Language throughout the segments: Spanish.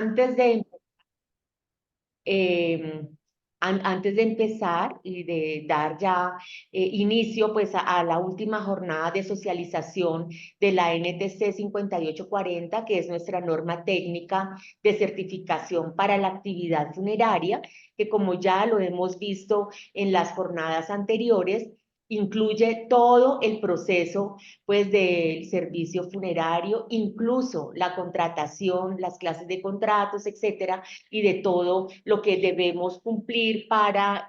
Antes de, eh, antes de empezar y de dar ya inicio pues a la última jornada de socialización de la NTC 5840, que es nuestra norma técnica de certificación para la actividad funeraria, que como ya lo hemos visto en las jornadas anteriores, incluye todo el proceso pues del servicio funerario, incluso la contratación, las clases de contratos, etcétera, y de todo lo que debemos cumplir para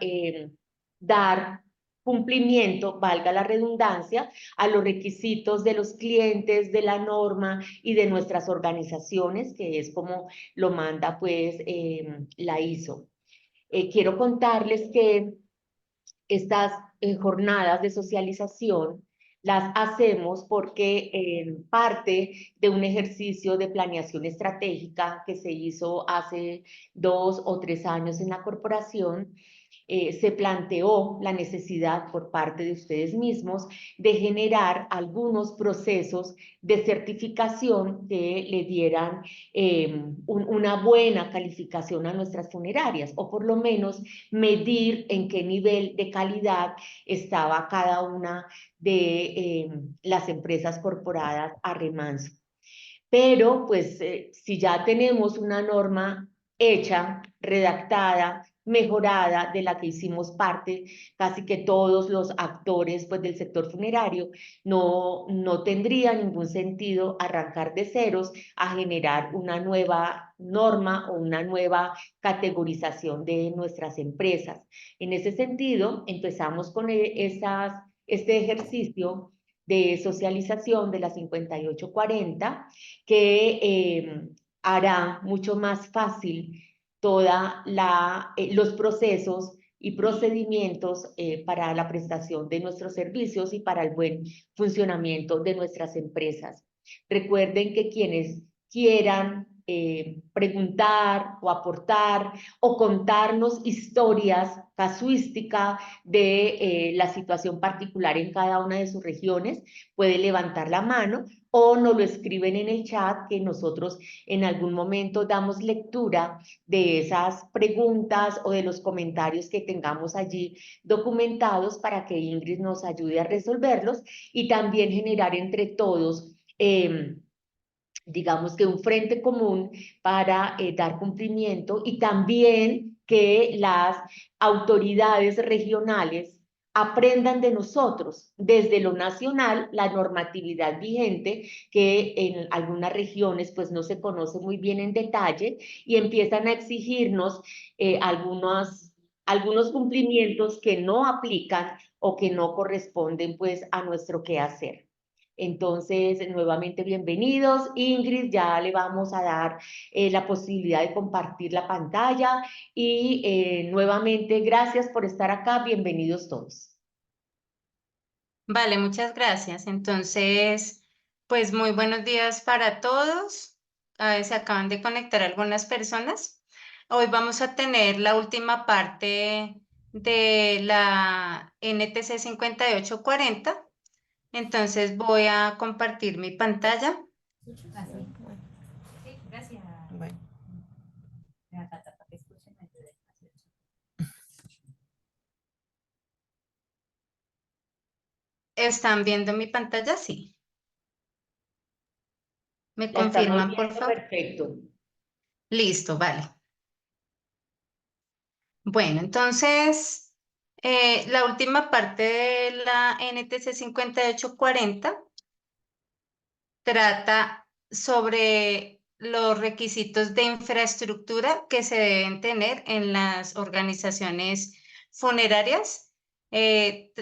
dar cumplimiento, valga la redundancia, a los requisitos de los clientes, de la norma y de nuestras organizaciones, que es como lo manda pues la ISO. Quiero contarles que estas jornadas de socialización las hacemos porque parte de un ejercicio de planeación estratégica que se hizo hace 2 o 3 años en la corporación, se planteó la necesidad por parte de ustedes mismos de generar algunos procesos de certificación que le dieran una buena calificación a nuestras funerarias, o por lo menos medir en qué nivel de calidad estaba cada una de las empresas corporadas a Remanso. Pero pues si ya tenemos una norma hecha, redactada, mejorada, de la que hicimos parte casi que todos los actores pues del sector funerario, no tendría ningún sentido arrancar de ceros a generar una nueva norma o una nueva categorización de nuestras empresas. En ese sentido, empezamos con este ejercicio de socialización de la 5840, que hará mucho más fácil los procesos y procedimientos para la prestación de nuestros servicios y para el buen funcionamiento de nuestras empresas. Recuerden que quienes quieran preguntar o aportar o contarnos historias, casuística de la situación particular en cada una de sus regiones, puede levantar la mano o nos lo escriben en el chat, que nosotros en algún momento damos lectura de esas preguntas o de los comentarios que tengamos allí documentados para que Ingrid nos ayude a resolverlos y también generar entre todos digamos que un frente común para dar cumplimiento, y también que las autoridades regionales aprendan de nosotros desde lo nacional la normatividad vigente, que en algunas regiones pues no se conoce muy bien en detalle, y empiezan a exigirnos algunos cumplimientos que no aplican o que no corresponden pues a nuestro quehacer. Entonces, nuevamente bienvenidos. Ingrid, ya le vamos a dar la posibilidad de compartir la pantalla y nuevamente gracias por estar acá. Bienvenidos todos. Vale, muchas gracias. Entonces, pues muy buenos días para todos. Se acaban de conectar algunas personas. Hoy vamos a tener la última parte de la NTC 5840. Entonces voy a compartir mi pantalla. Sí, gracias. Bueno. ¿Están viendo mi pantalla? Sí. ¿Me La estamos confirman, por viendo favor? perfecto. Listo, vale. Bueno, entonces, la última parte de la NTC 5840 trata sobre los requisitos de infraestructura que se deben tener en las organizaciones funerarias,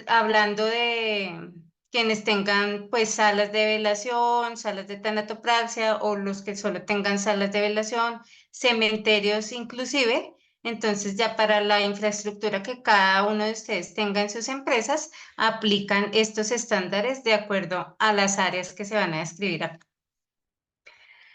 hablando de quienes tengan pues salas de velación, salas de tanatopraxia, o los que solo tengan salas de velación, cementerios inclusive. Entonces ya para la infraestructura que cada uno de ustedes tenga en sus empresas, aplican estos estándares de acuerdo a las áreas que se van a describir acá.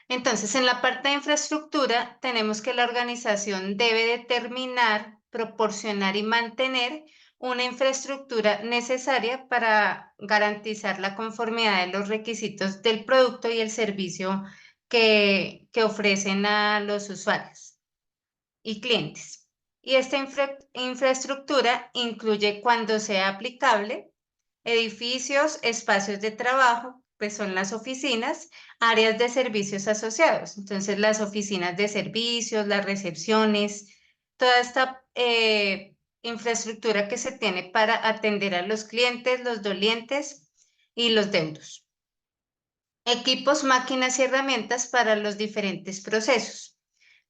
Entonces, en la parte de infraestructura, tenemos que la organización debe determinar, proporcionar y mantener una infraestructura necesaria para garantizar la conformidad de los requisitos del producto y el servicio que ofrecen a los usuarios y clientes. Y esta infraestructura incluye, cuando sea aplicable, edificios, espacios de trabajo, pues son las oficinas, áreas de servicios asociados. Entonces, las oficinas de servicios, las recepciones, toda esta infraestructura que se tiene para atender a los clientes, los dolientes y los deudos. Equipos, máquinas y herramientas para los diferentes procesos.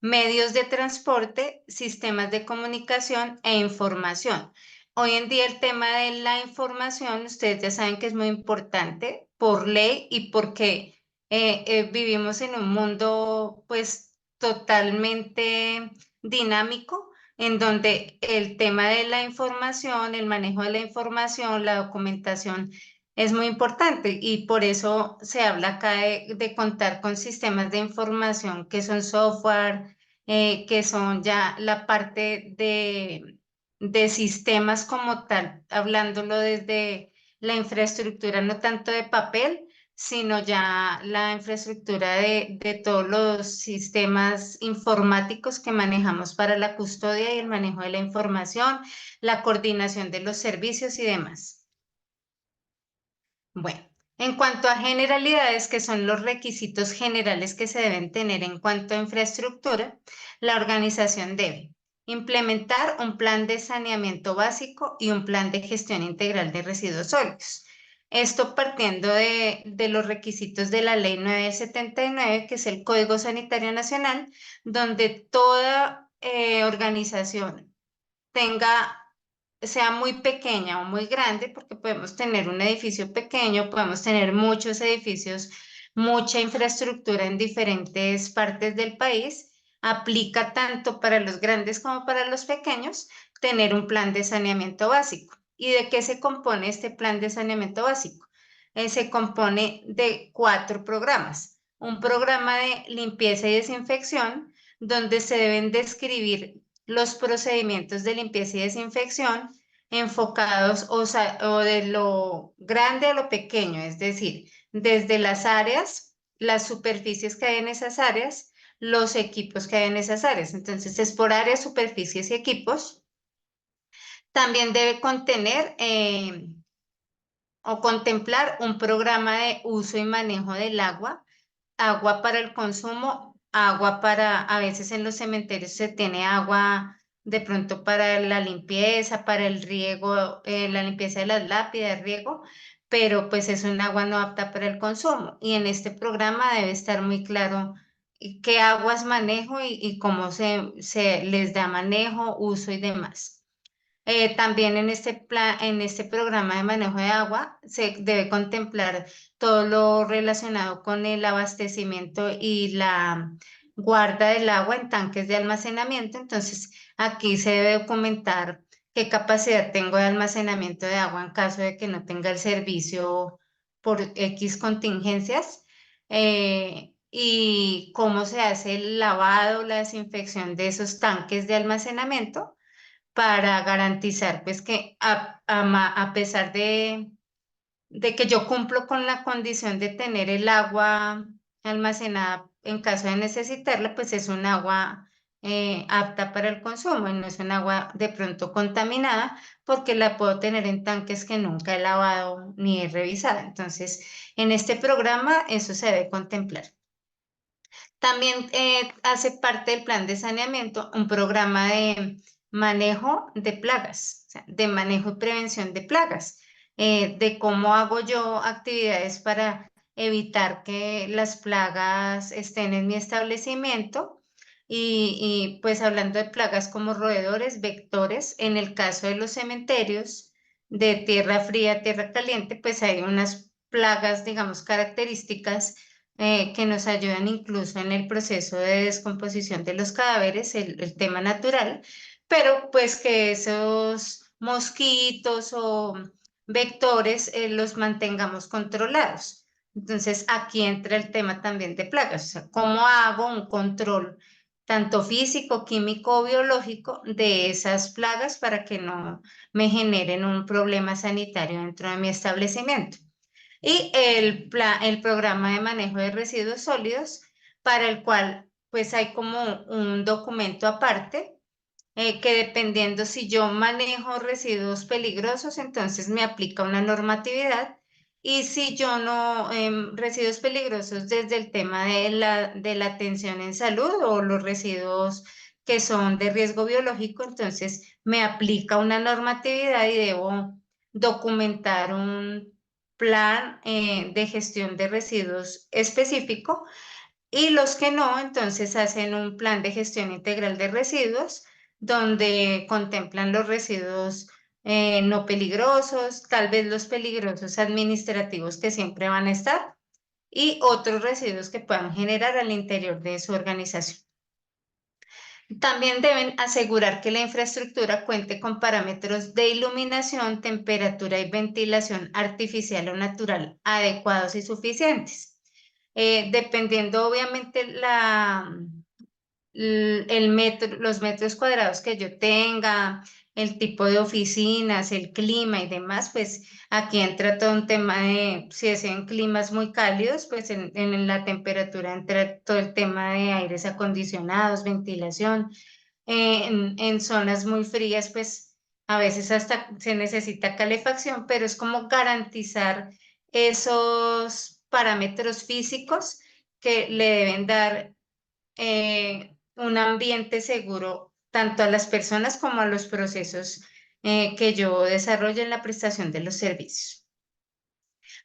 Medios de transporte, sistemas de comunicación e información. Hoy en día el tema de la información, ustedes ya saben que es muy importante por ley y porque vivimos en un mundo pues totalmente dinámico, en donde el tema de la información, el manejo de la información, la documentación es muy importante, y por eso se habla acá de contar con sistemas de información que son software, que son ya la parte de sistemas como tal, hablándolo desde la infraestructura, no tanto de papel, sino ya la infraestructura de todos los sistemas informáticos que manejamos para la custodia y el manejo de la información, la coordinación de los servicios y demás. Bueno, en cuanto a generalidades, que son los requisitos generales que se deben tener en cuanto a infraestructura, la organización debe implementar un plan de saneamiento básico y un plan de gestión integral de residuos sólidos. Esto partiendo de los requisitos de la Ley 979, que es el Código Sanitario Nacional, donde toda organización tenga, sea muy pequeña o muy grande, porque podemos tener un edificio pequeño, podemos tener muchos edificios, mucha infraestructura en diferentes partes del país, aplica tanto para los grandes como para los pequeños tener un plan de saneamiento básico. ¿Y de qué se compone este plan de saneamiento básico? Se compone de 4 programas. Un programa de limpieza y desinfección, donde se deben describir los procedimientos de limpieza y desinfección enfocados o de lo grande a lo pequeño, es decir, desde las áreas, las superficies que hay en esas áreas, los equipos que hay en esas áreas. Entonces, es por áreas, superficies y equipos. También debe contener o contemplar un programa de uso y manejo del agua, agua para el consumo, agua para, a veces en los cementerios se tiene agua de pronto para la limpieza, para el riego, la limpieza de las lápidas, riego, pero pues es un agua no apta para el consumo. Y en este programa debe estar muy claro qué aguas manejo y cómo se les da manejo, uso y demás. También en este plan, en este programa de manejo de agua se debe contemplar todo lo relacionado con el abastecimiento y la guarda del agua en tanques de almacenamiento. Entonces, aquí se debe documentar qué capacidad tengo de almacenamiento de agua en caso de que no tenga el servicio por X contingencias. Y cómo se hace el lavado, la desinfección de esos tanques de almacenamiento para garantizar pues que a pesar de que yo cumplo con la condición de tener el agua almacenada en caso de necesitarla, pues es un agua apta para el consumo y no es un agua de pronto contaminada, porque la puedo tener en tanques que nunca he lavado ni he revisado. Entonces, en este programa eso se debe contemplar. También hace parte del plan de saneamiento un programa de manejo de plagas, o sea, de manejo y prevención de plagas, de cómo hago yo actividades para evitar que las plagas estén en mi establecimiento. Pues hablando de plagas como roedores, vectores, en el caso de los cementerios de tierra fría, tierra caliente, pues hay unas plagas, digamos, características que nos ayudan incluso en el proceso de descomposición de los cadáveres, el tema natural, pero pues que esos mosquitos o vectores los mantengamos controlados. Entonces, aquí entra el tema también de plagas, o sea, ¿cómo hago un control tanto físico, químico o biológico de esas plagas para que no me generen un problema sanitario dentro de mi establecimiento? Y el programa de manejo de residuos sólidos para el cual pues hay como un documento aparte que dependiendo si yo manejo residuos peligrosos, entonces me aplica una normatividad. Y si yo no, residuos peligrosos desde el tema de la atención en salud o los residuos que son de riesgo biológico, entonces me aplica una normatividad y debo documentar un plan de gestión de residuos específico y los que no, entonces hacen un plan de gestión integral de residuos donde contemplan los residuos no peligrosos, tal vez los peligrosos administrativos que siempre van a estar y otros residuos que puedan generar al interior de su organización. También deben asegurar que la infraestructura cuente con parámetros de iluminación, temperatura y ventilación artificial o natural adecuados y suficientes. Dependiendo obviamente los metros cuadrados que yo tenga, el tipo de oficinas, el clima y demás, pues aquí entra todo un tema de, si es en climas muy cálidos, pues en la temperatura entra todo el tema de aires acondicionados, ventilación. En zonas muy frías, pues a veces hasta se necesita calefacción, pero es como garantizar esos parámetros físicos que le deben dar un ambiente seguro tanto a las personas como a los procesos que yo desarrollo en la prestación de los servicios.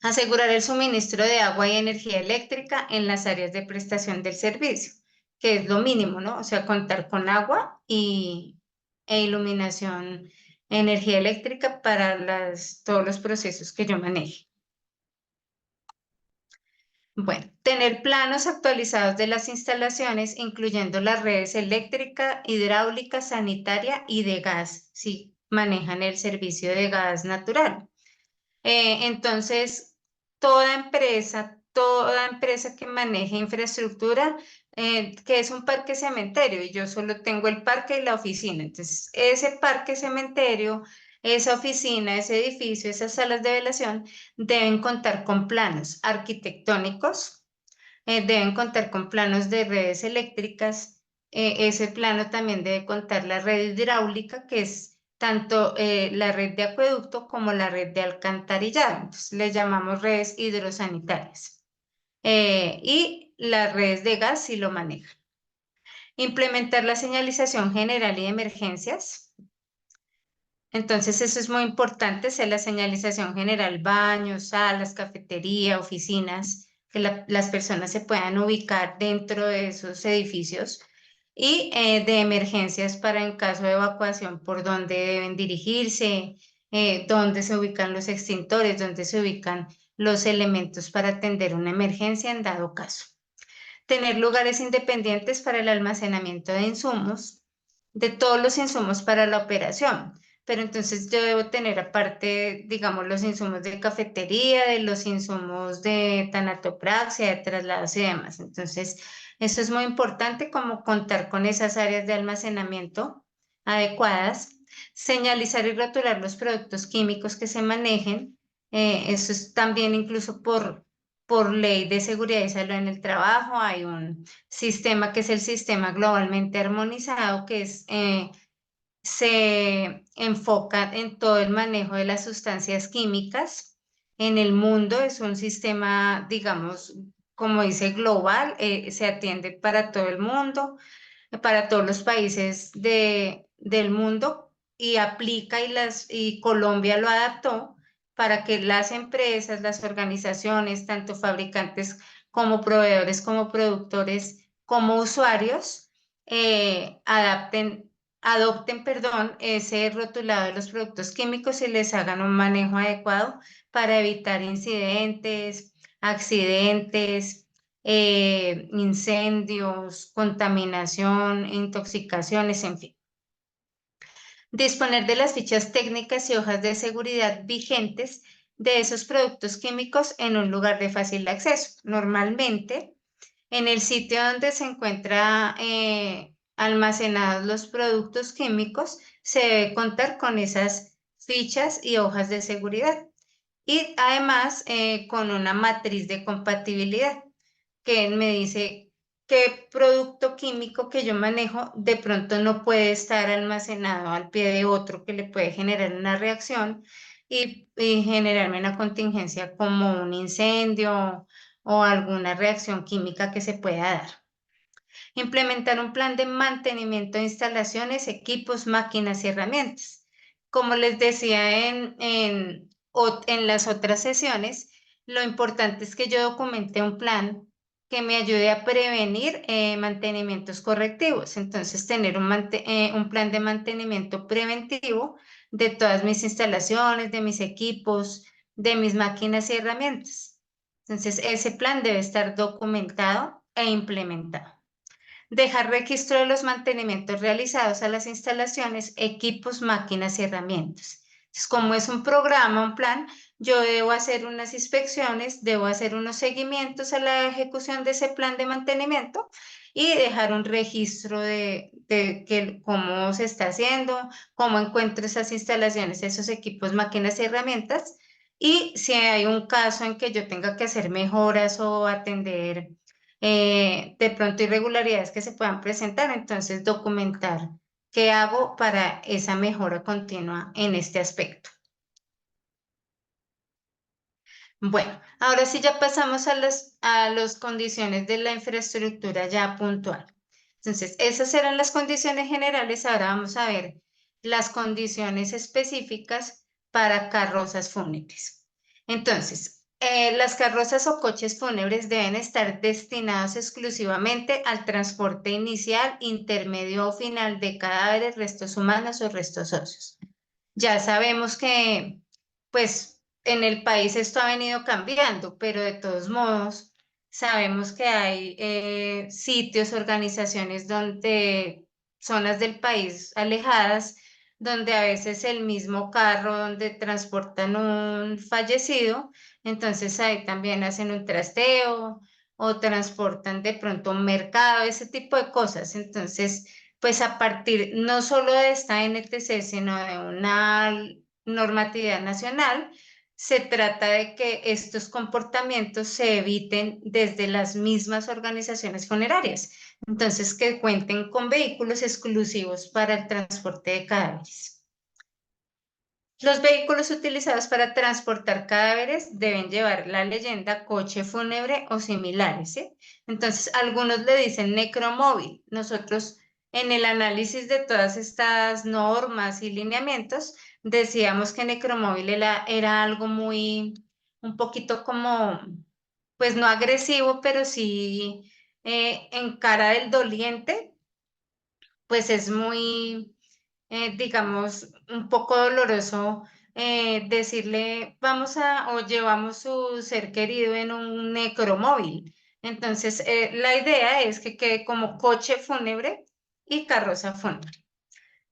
Asegurar el suministro de agua y energía eléctrica en las áreas de prestación del servicio, que es lo mínimo, ¿no? O sea, contar con agua e iluminación, energía eléctrica para todos los procesos que yo maneje. Bueno, tener planos actualizados de las instalaciones, incluyendo las redes eléctrica, hidráulica, sanitaria y de gas, si manejan el servicio de gas natural. Entonces, toda empresa que maneje infraestructura, que es un parque cementerio, y yo solo tengo el parque y la oficina. Entonces, ese parque cementerio, esa oficina, ese edificio, esas salas de velación deben contar con planos arquitectónicos, deben contar con planos de redes eléctricas. Ese plano también debe contar la red hidráulica, que es tanto la red de acueducto como la red de alcantarillado. Entonces, le llamamos redes hidrosanitarias. Y las redes de gas si lo manejan. Implementar la señalización general y de emergencias. Entonces, eso es muy importante, es la señalización general, baños, salas, cafetería, oficinas, que las personas se puedan ubicar dentro de esos edificios y de emergencias para en caso de evacuación por dónde deben dirigirse, dónde se ubican los extintores, dónde se ubican los elementos para atender una emergencia en dado caso. Tener lugares independientes para el almacenamiento de insumos, de todos los insumos para la operación. Pero entonces yo debo tener aparte, digamos, los insumos de cafetería, de los insumos de tanatopraxia, de traslados y demás. Entonces, eso es muy importante como contar con esas áreas de almacenamiento adecuadas, señalizar y rotular los productos químicos que se manejen. Eso es también incluso por ley de seguridad y salud en el trabajo. Hay un sistema que es el sistema globalmente armonizado, que se enfoca en todo el manejo de las sustancias químicas en el mundo. Es un sistema, digamos, como dice, global, se atiende para todo el mundo, para todos los países del mundo y aplica y Colombia lo adaptó para que las empresas, las organizaciones, tanto fabricantes como proveedores, como productores, como usuarios, adopten, perdón, ese rotulado de los productos químicos y les hagan un manejo adecuado para evitar incidentes, accidentes, incendios, contaminación, intoxicaciones, en fin. Disponer de las fichas técnicas y hojas de seguridad vigentes de esos productos químicos en un lugar de fácil acceso. Normalmente, en el sitio donde se encuentra almacenados los productos químicos, se debe contar con esas fichas y hojas de seguridad. Y además con una matriz de compatibilidad que me dice qué producto químico que yo manejo de pronto no puede estar almacenado al pie de otro que le puede generar una reacción y generarme una contingencia como un incendio o alguna reacción química que se pueda dar. Implementar un plan de mantenimiento de instalaciones, equipos, máquinas y herramientas. Como les decía en las otras sesiones, lo importante es que yo documente un plan que me ayude a prevenir mantenimientos correctivos. Entonces, tener un plan de mantenimiento preventivo de todas mis instalaciones, de mis equipos, de mis máquinas y herramientas. Entonces, ese plan debe estar documentado e implementado. Dejar registro de los mantenimientos realizados a las instalaciones, equipos, máquinas y herramientas. Entonces, como es un programa, un plan, yo debo hacer unas inspecciones, debo hacer unos seguimientos a la ejecución de ese plan de mantenimiento y dejar un registro de cómo se está haciendo, cómo encuentro esas instalaciones, esos equipos, máquinas y herramientas. Y si hay un caso en que yo tenga que hacer mejoras o atender de pronto irregularidades que se puedan presentar, entonces documentar qué hago para esa mejora continua en este aspecto. Bueno, ahora sí ya pasamos a las condiciones de la infraestructura ya puntual. Entonces, esas eran las condiciones generales, ahora vamos a ver las condiciones específicas para carrozas fúnebres. Entonces, las carrozas o coches fúnebres deben estar destinados exclusivamente al transporte inicial, intermedio o final de cadáveres, restos humanos o restos óseos. Ya sabemos que, pues, en el país esto ha venido cambiando, pero de todos modos, sabemos que hay sitios, organizaciones donde, zonas del país alejadas, donde a veces el mismo carro donde transportan un fallecido, entonces ahí también hacen un trasteo o transportan de pronto un mercado, ese tipo de cosas. Entonces, pues a partir no solo de esta NTC, sino de una normatividad nacional, se trata de que estos comportamientos se eviten desde las mismas organizaciones funerarias. Entonces, que cuenten con vehículos exclusivos para el transporte de cadáveres. Los vehículos utilizados para transportar cadáveres deben llevar la leyenda coche fúnebre o similares, ¿sí? Entonces, algunos le dicen necromóvil. Nosotros, en el análisis de todas estas normas y lineamientos, decíamos que necromóvil era algo muy, un poquito como, pues no agresivo, pero sí en cara del doliente, pues es muy digamos, un poco doloroso decirle, o llevamos su ser querido en un necromóvil. Entonces, la idea es que quede como coche fúnebre y carroza fúnebre.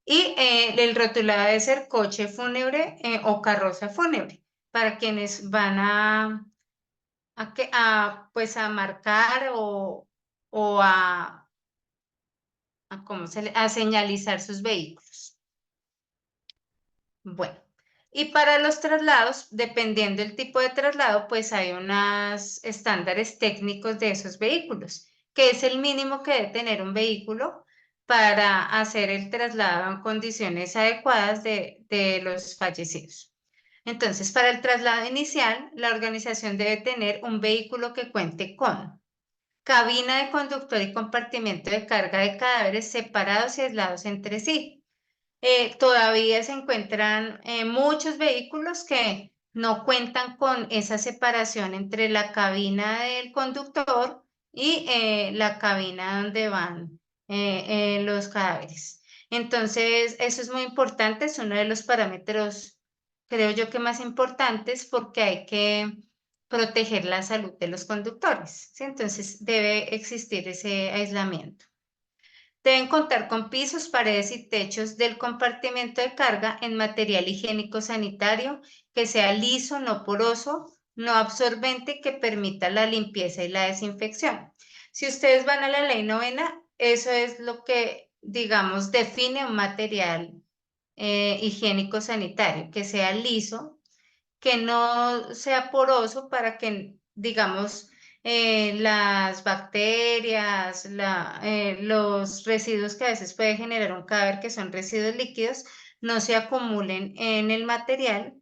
Y el rotulado debe ser coche fúnebre o carroza fúnebre, para quienes van pues a marcar o a señalizar sus vehículos. Bueno, y para los traslados, dependiendo del tipo de traslado, pues hay unos estándares técnicos de esos vehículos, que es el mínimo que debe tener un vehículo para hacer el traslado en condiciones adecuadas de los fallecidos. Entonces, para el traslado inicial, la organización debe tener un vehículo que cuente con cabina de conductor y compartimiento de carga de cadáveres separados y aislados entre sí. Todavía se encuentran muchos vehículos que no cuentan con esa separación entre la cabina del conductor y la cabina donde van los cadáveres. Entonces, eso es muy importante, es uno de los parámetros, creo yo que más importantes porque hay que proteger la salud de los conductores, ¿sí? Entonces, debe existir ese aislamiento. Deben contar con pisos, paredes y techos del compartimento de carga en material higiénico sanitario que sea liso, no poroso, no absorbente, que permita la limpieza y la desinfección. Si ustedes van a la ley novena, eso es lo que, digamos, define un material higiénico sanitario, que sea liso, que no sea poroso para que, digamos, las bacterias, los residuos que a veces puede generar un cadáver, que son residuos líquidos, no se acumulen en el material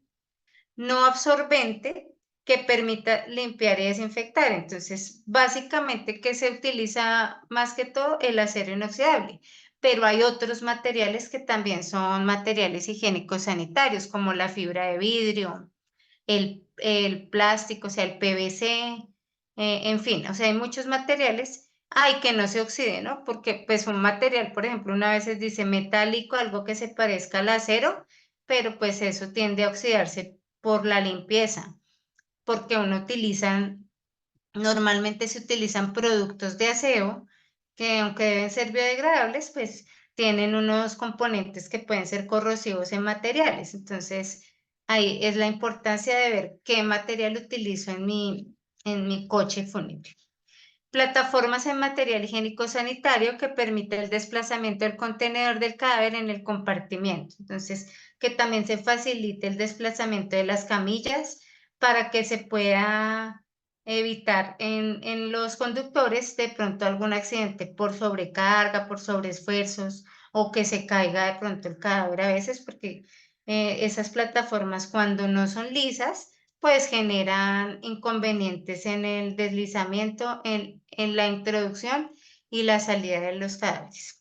no absorbente que permita limpiar y desinfectar. Entonces, básicamente que se utiliza más que todo el acero inoxidable, pero hay otros materiales que también son materiales higiénicos sanitarios, como la fibra de vidrio, el plástico, o sea, el PVC, en fin, o sea, hay muchos materiales. Hay que no se oxide, ¿no? Porque pues un material, por ejemplo, una vez dice metálico, algo que se parezca al acero, pero pues eso tiende a oxidarse por la limpieza, porque normalmente se utilizan productos de aseo que aunque deben ser biodegradables, pues tienen unos componentes que pueden ser corrosivos en materiales. Entonces, ahí es la importancia de ver qué material utilizo en mi coche fúnebre. Plataformas en material higiénico sanitario que permite el desplazamiento del contenedor del cadáver en el compartimiento. Entonces, que también se facilite el desplazamiento de las camillas para que se pueda evitar en los conductores de pronto algún accidente por sobrecarga, por sobreesfuerzos o que se caiga de pronto el cadáver a veces porque esas plataformas cuando no son lisas pues generan inconvenientes en el deslizamiento, en la introducción y la salida de los cadáveres.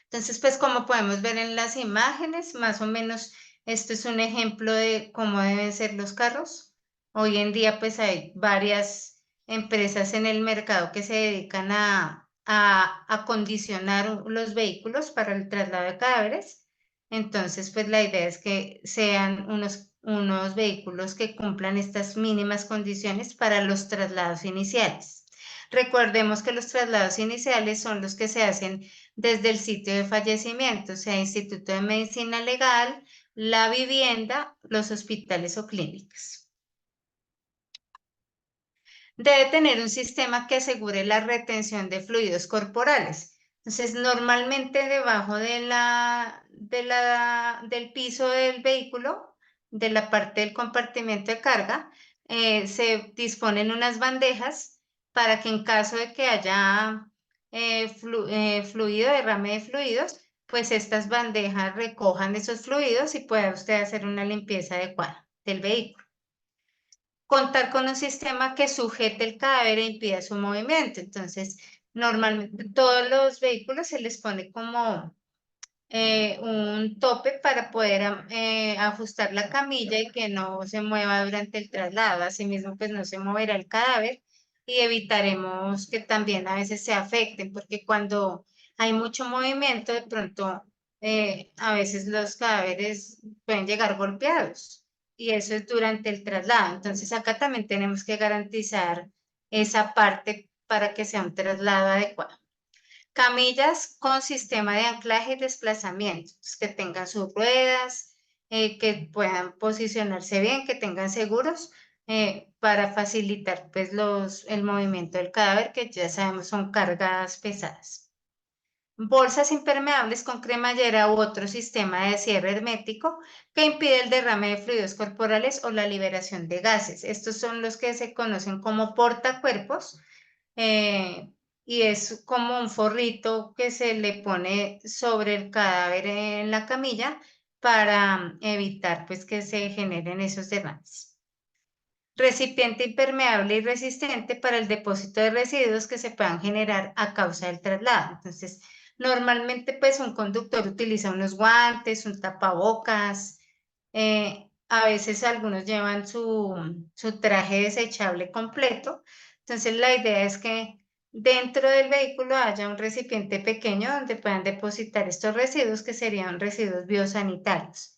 Entonces, pues como podemos ver en las imágenes, más o menos esto es un ejemplo de cómo deben ser los carros. Hoy en día, pues hay varias empresas en el mercado que se dedican a acondicionar los vehículos para el traslado de cadáveres. Entonces, pues la idea es que sean unos vehículos que cumplan estas mínimas condiciones para los traslados iniciales. Recordemos que los traslados iniciales son los que se hacen desde el sitio de fallecimiento, sea Instituto de Medicina Legal, la vivienda, los hospitales o clínicas. Debe tener un sistema que asegure la retención de fluidos corporales. Entonces, normalmente debajo del piso del vehículo, de la parte del compartimiento de carga, se disponen unas bandejas para que en caso de que haya fluido, derrame de fluidos, pues estas bandejas recojan esos fluidos y pueda usted hacer una limpieza adecuada del vehículo. Contar con un sistema que sujete el cadáver e impida su movimiento. Entonces, normalmente todos los vehículos se les pone como un tope para poder ajustar la camilla y que no se mueva durante el traslado. Asimismo, pues no se moverá el cadáver y evitaremos que también a veces se afecten, porque cuando hay mucho movimiento, de pronto a veces los cadáveres pueden llegar golpeados y eso es durante el traslado. Entonces, acá también tenemos que garantizar esa parte para que sea un traslado adecuado. Camillas con sistema de anclaje y desplazamiento, pues, que tengan sus ruedas, que puedan posicionarse bien, que tengan seguros para facilitar pues, el movimiento del cadáver, que ya sabemos son cargas pesadas. Bolsas impermeables con cremallera u otro sistema de cierre hermético que impide el derrame de fluidos corporales o la liberación de gases. Estos son los que se conocen como portacuerpos eh, y es como un forrito que se le pone sobre el cadáver en la camilla para evitar pues que se generen esos derrames. Recipiente impermeable y resistente para el depósito de residuos que se puedan generar a causa del traslado. Entonces, normalmente pues un conductor utiliza unos guantes, un tapabocas, a veces algunos llevan su traje desechable completo. Entonces, la idea es que dentro del vehículo haya un recipiente pequeño donde puedan depositar estos residuos que serían residuos biosanitarios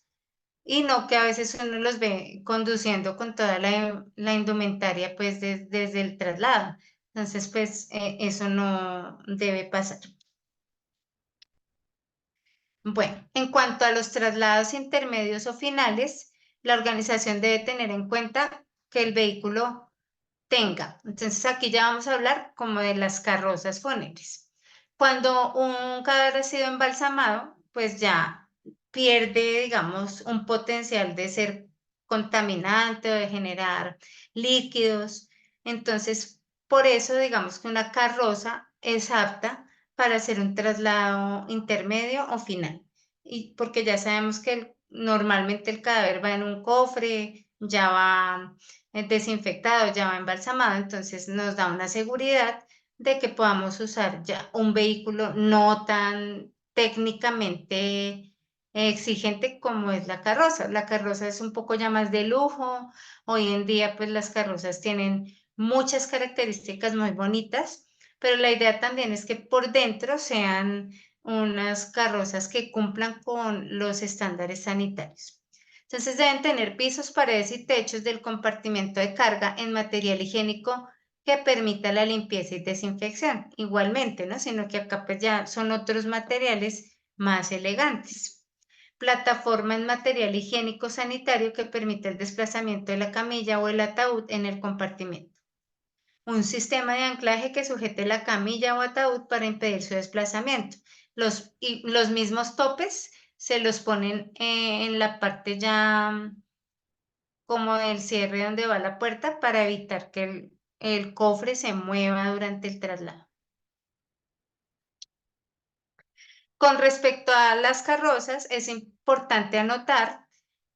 y no que a veces uno los ve conduciendo con toda la indumentaria pues desde el traslado. Entonces, pues eso no debe pasar. Bueno, en cuanto a los traslados intermedios o finales, la organización debe tener en cuenta que el vehículo tenga. Entonces, aquí ya vamos a hablar como de las carrozas fúnebres. Cuando un cadáver ha sido embalsamado, pues ya pierde, digamos, un potencial de ser contaminante o de generar líquidos. Entonces, por eso digamos que una carroza es apta para hacer un traslado intermedio o final. Y porque ya sabemos que normalmente el cadáver va en un cofre, ya va desinfectado, ya va embalsamado, entonces nos da una seguridad de que podamos usar ya un vehículo no tan técnicamente exigente como es la carroza. La carroza es un poco ya más de lujo. Hoy en día, pues las carrozas tienen muchas características muy bonitas, pero la idea también es que por dentro sean unas carrozas que cumplan con los estándares sanitarios. Entonces deben tener pisos, paredes y techos del compartimento de carga en material higiénico que permita la limpieza y desinfección. Igualmente, ¿no? Sino que acá pues ya son otros materiales más elegantes. Plataforma en material higiénico sanitario que permite el desplazamiento de la camilla o el ataúd en el compartimento. Un sistema de anclaje que sujete la camilla o ataúd para impedir su desplazamiento. Los mismos topes se los ponen en la parte ya como del cierre donde va la puerta para evitar que el cofre se mueva durante el traslado. Con respecto a las carrozas, es importante anotar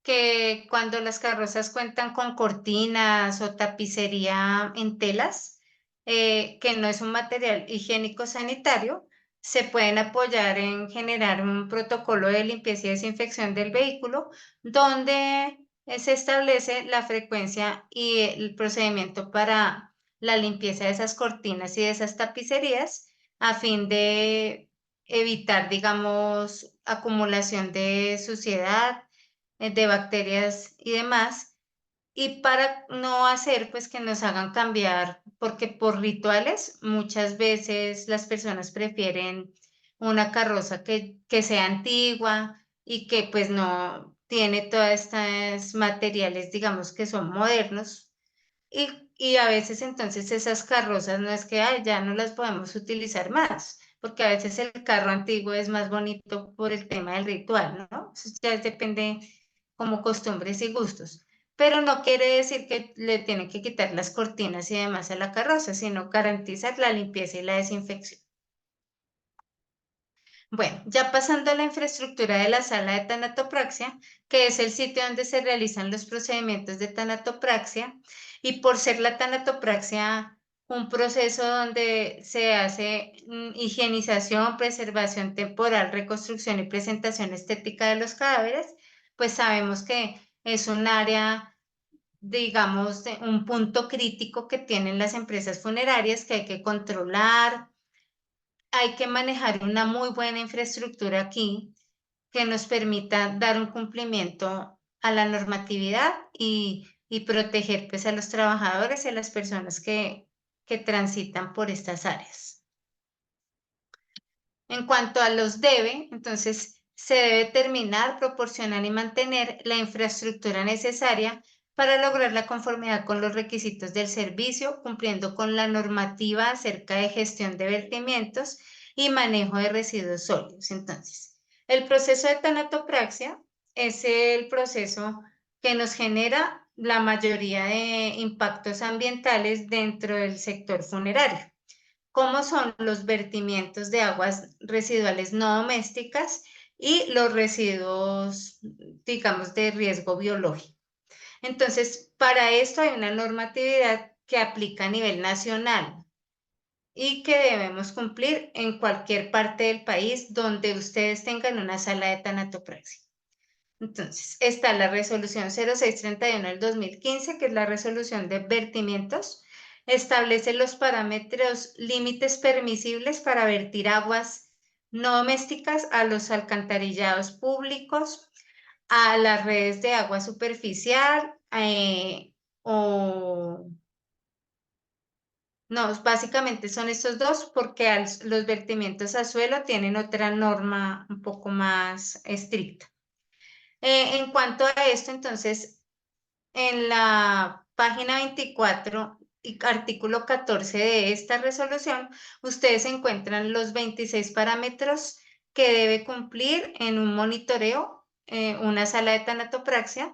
que cuando las carrozas cuentan con cortinas o tapicería en telas, que no es un material higiénico sanitario, se pueden apoyar en generar un protocolo de limpieza y desinfección del vehículo, donde se establece la frecuencia y el procedimiento para la limpieza de esas cortinas y de esas tapicerías, a fin de evitar, digamos, acumulación de suciedad, de bacterias y demás, y para no hacer pues que nos hagan cambiar, porque por rituales muchas veces las personas prefieren una carroza que sea antigua y que pues no tiene todos estos materiales, digamos, que son modernos. Y a veces entonces esas carrozas no es que "Ay, ya no las podemos utilizar más, porque a veces el carro antiguo es más bonito por el tema del ritual, ¿no? Eso ya depende como costumbres y gustos. Pero no quiere decir que le tienen que quitar las cortinas y demás a la carroza, sino garantizar la limpieza y la desinfección. Bueno, ya pasando a la infraestructura de la sala de tanatopraxia, que es el sitio donde se realizan los procedimientos de tanatopraxia, y por ser la tanatopraxia un proceso donde se hace higienización, preservación temporal, reconstrucción y presentación estética de los cadáveres, pues sabemos que es un área, digamos, un punto crítico que tienen las empresas funerarias que hay que controlar. Hay que manejar una muy buena infraestructura aquí que nos permita dar un cumplimiento a la normatividad y proteger pues, a los trabajadores y a las personas que transitan por estas áreas. En cuanto a los debe, entonces se debe terminar, proporcionar y mantener la infraestructura necesaria para lograr la conformidad con los requisitos del servicio, cumpliendo con la normativa acerca de gestión de vertimientos y manejo de residuos sólidos. Entonces, el proceso de tanatopraxia es el proceso que nos genera la mayoría de impactos ambientales dentro del sector funerario, como son los vertimientos de aguas residuales no domésticas y los residuos, digamos, de riesgo biológico. Entonces, para esto hay una normatividad que aplica a nivel nacional y que debemos cumplir en cualquier parte del país donde ustedes tengan una sala de tanatopraxia. Entonces, está la resolución 0631 del 2015, que es la resolución de vertimientos. Establece los parámetros límites permisibles para vertir aguas no domésticas a los alcantarillados públicos, a las redes de agua superficial o... No, básicamente son estos dos porque los vertimientos a suelo tienen otra norma un poco más estricta. En cuanto a esto, entonces, en la página 24 y artículo 14 de esta resolución, ustedes encuentran los 26 parámetros que debe cumplir en un monitoreo, una sala de tanatopraxia,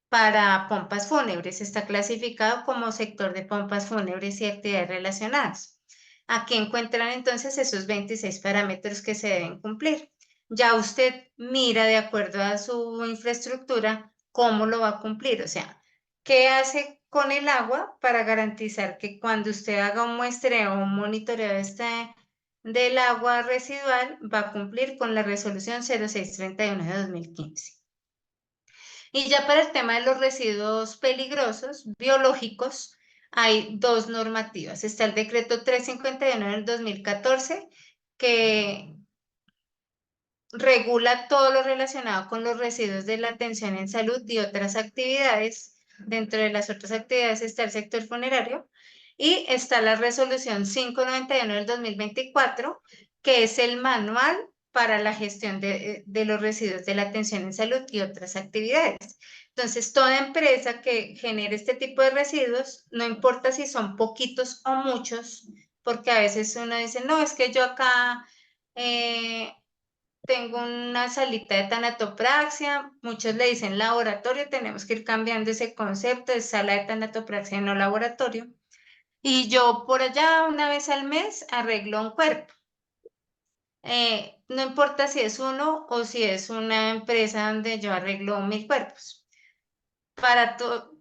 para pompas fúnebres. Está clasificado como sector de pompas fúnebres y actividades relacionadas. Aquí encuentran entonces esos 26 parámetros que se deben cumplir. Ya usted mira de acuerdo a su infraestructura cómo lo va a cumplir, o sea, qué hace con el agua para garantizar que cuando usted haga un muestreo o un monitoreo del agua residual va a cumplir con la resolución 0631 de 2015. Y ya para el tema de los residuos peligrosos biológicos, hay dos normativas. Está el decreto 351 del 2014, que regula todo lo relacionado con los residuos de la atención en salud y otras actividades. Dentro de las otras actividades está el sector funerario y está la resolución 591 del 2024, que es el manual para la gestión de los residuos de la atención en salud y otras actividades. Entonces, toda empresa que genere este tipo de residuos, no importa si son poquitos o muchos, porque a veces uno dice, no, es que yo acá tengo una salita de tanatopraxia, muchos le dicen laboratorio, tenemos que ir cambiando ese concepto de sala de tanatopraxia y no laboratorio. Y yo por allá una vez al mes arreglo un cuerpo. No importa si es uno o si es una empresa donde yo arreglo 1000 cuerpos.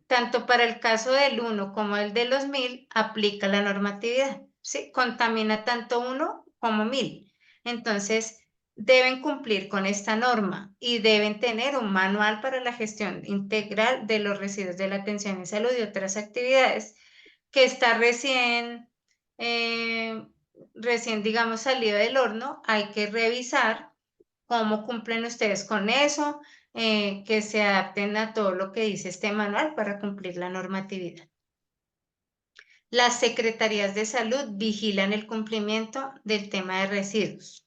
Tanto para el caso del 1 como el de los 1000 aplica la normatividad, ¿sí? Contamina tanto 1 como 1000. Entonces, deben cumplir con esta norma y deben tener un manual para la gestión integral de los residuos de la atención en salud y otras actividades que está eh, recién, digamos, salido del horno. Hay que revisar cómo cumplen ustedes con eso, que se adapten a todo lo que dice este manual para cumplir la normatividad. Las secretarías de salud vigilan el cumplimiento del tema de residuos,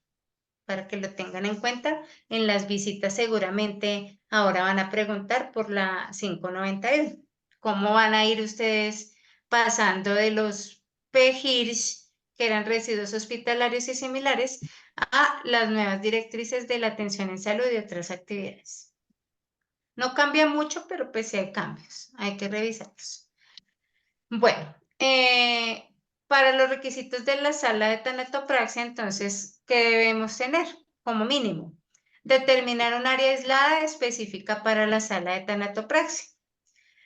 para que lo tengan en cuenta. En las visitas seguramente ahora van a preguntar por la 591. ¿Cómo van a ir ustedes pasando de los PGIRS, que eran residuos hospitalarios y similares, a las nuevas directrices de la atención en salud y otras actividades? No cambia mucho, pero pues sí hay cambios, hay que revisarlos. Bueno, para los requisitos de la sala de tanatopraxia, entonces, ¿qué debemos tener como mínimo? Determinar un área aislada específica para la sala de tanatopraxia.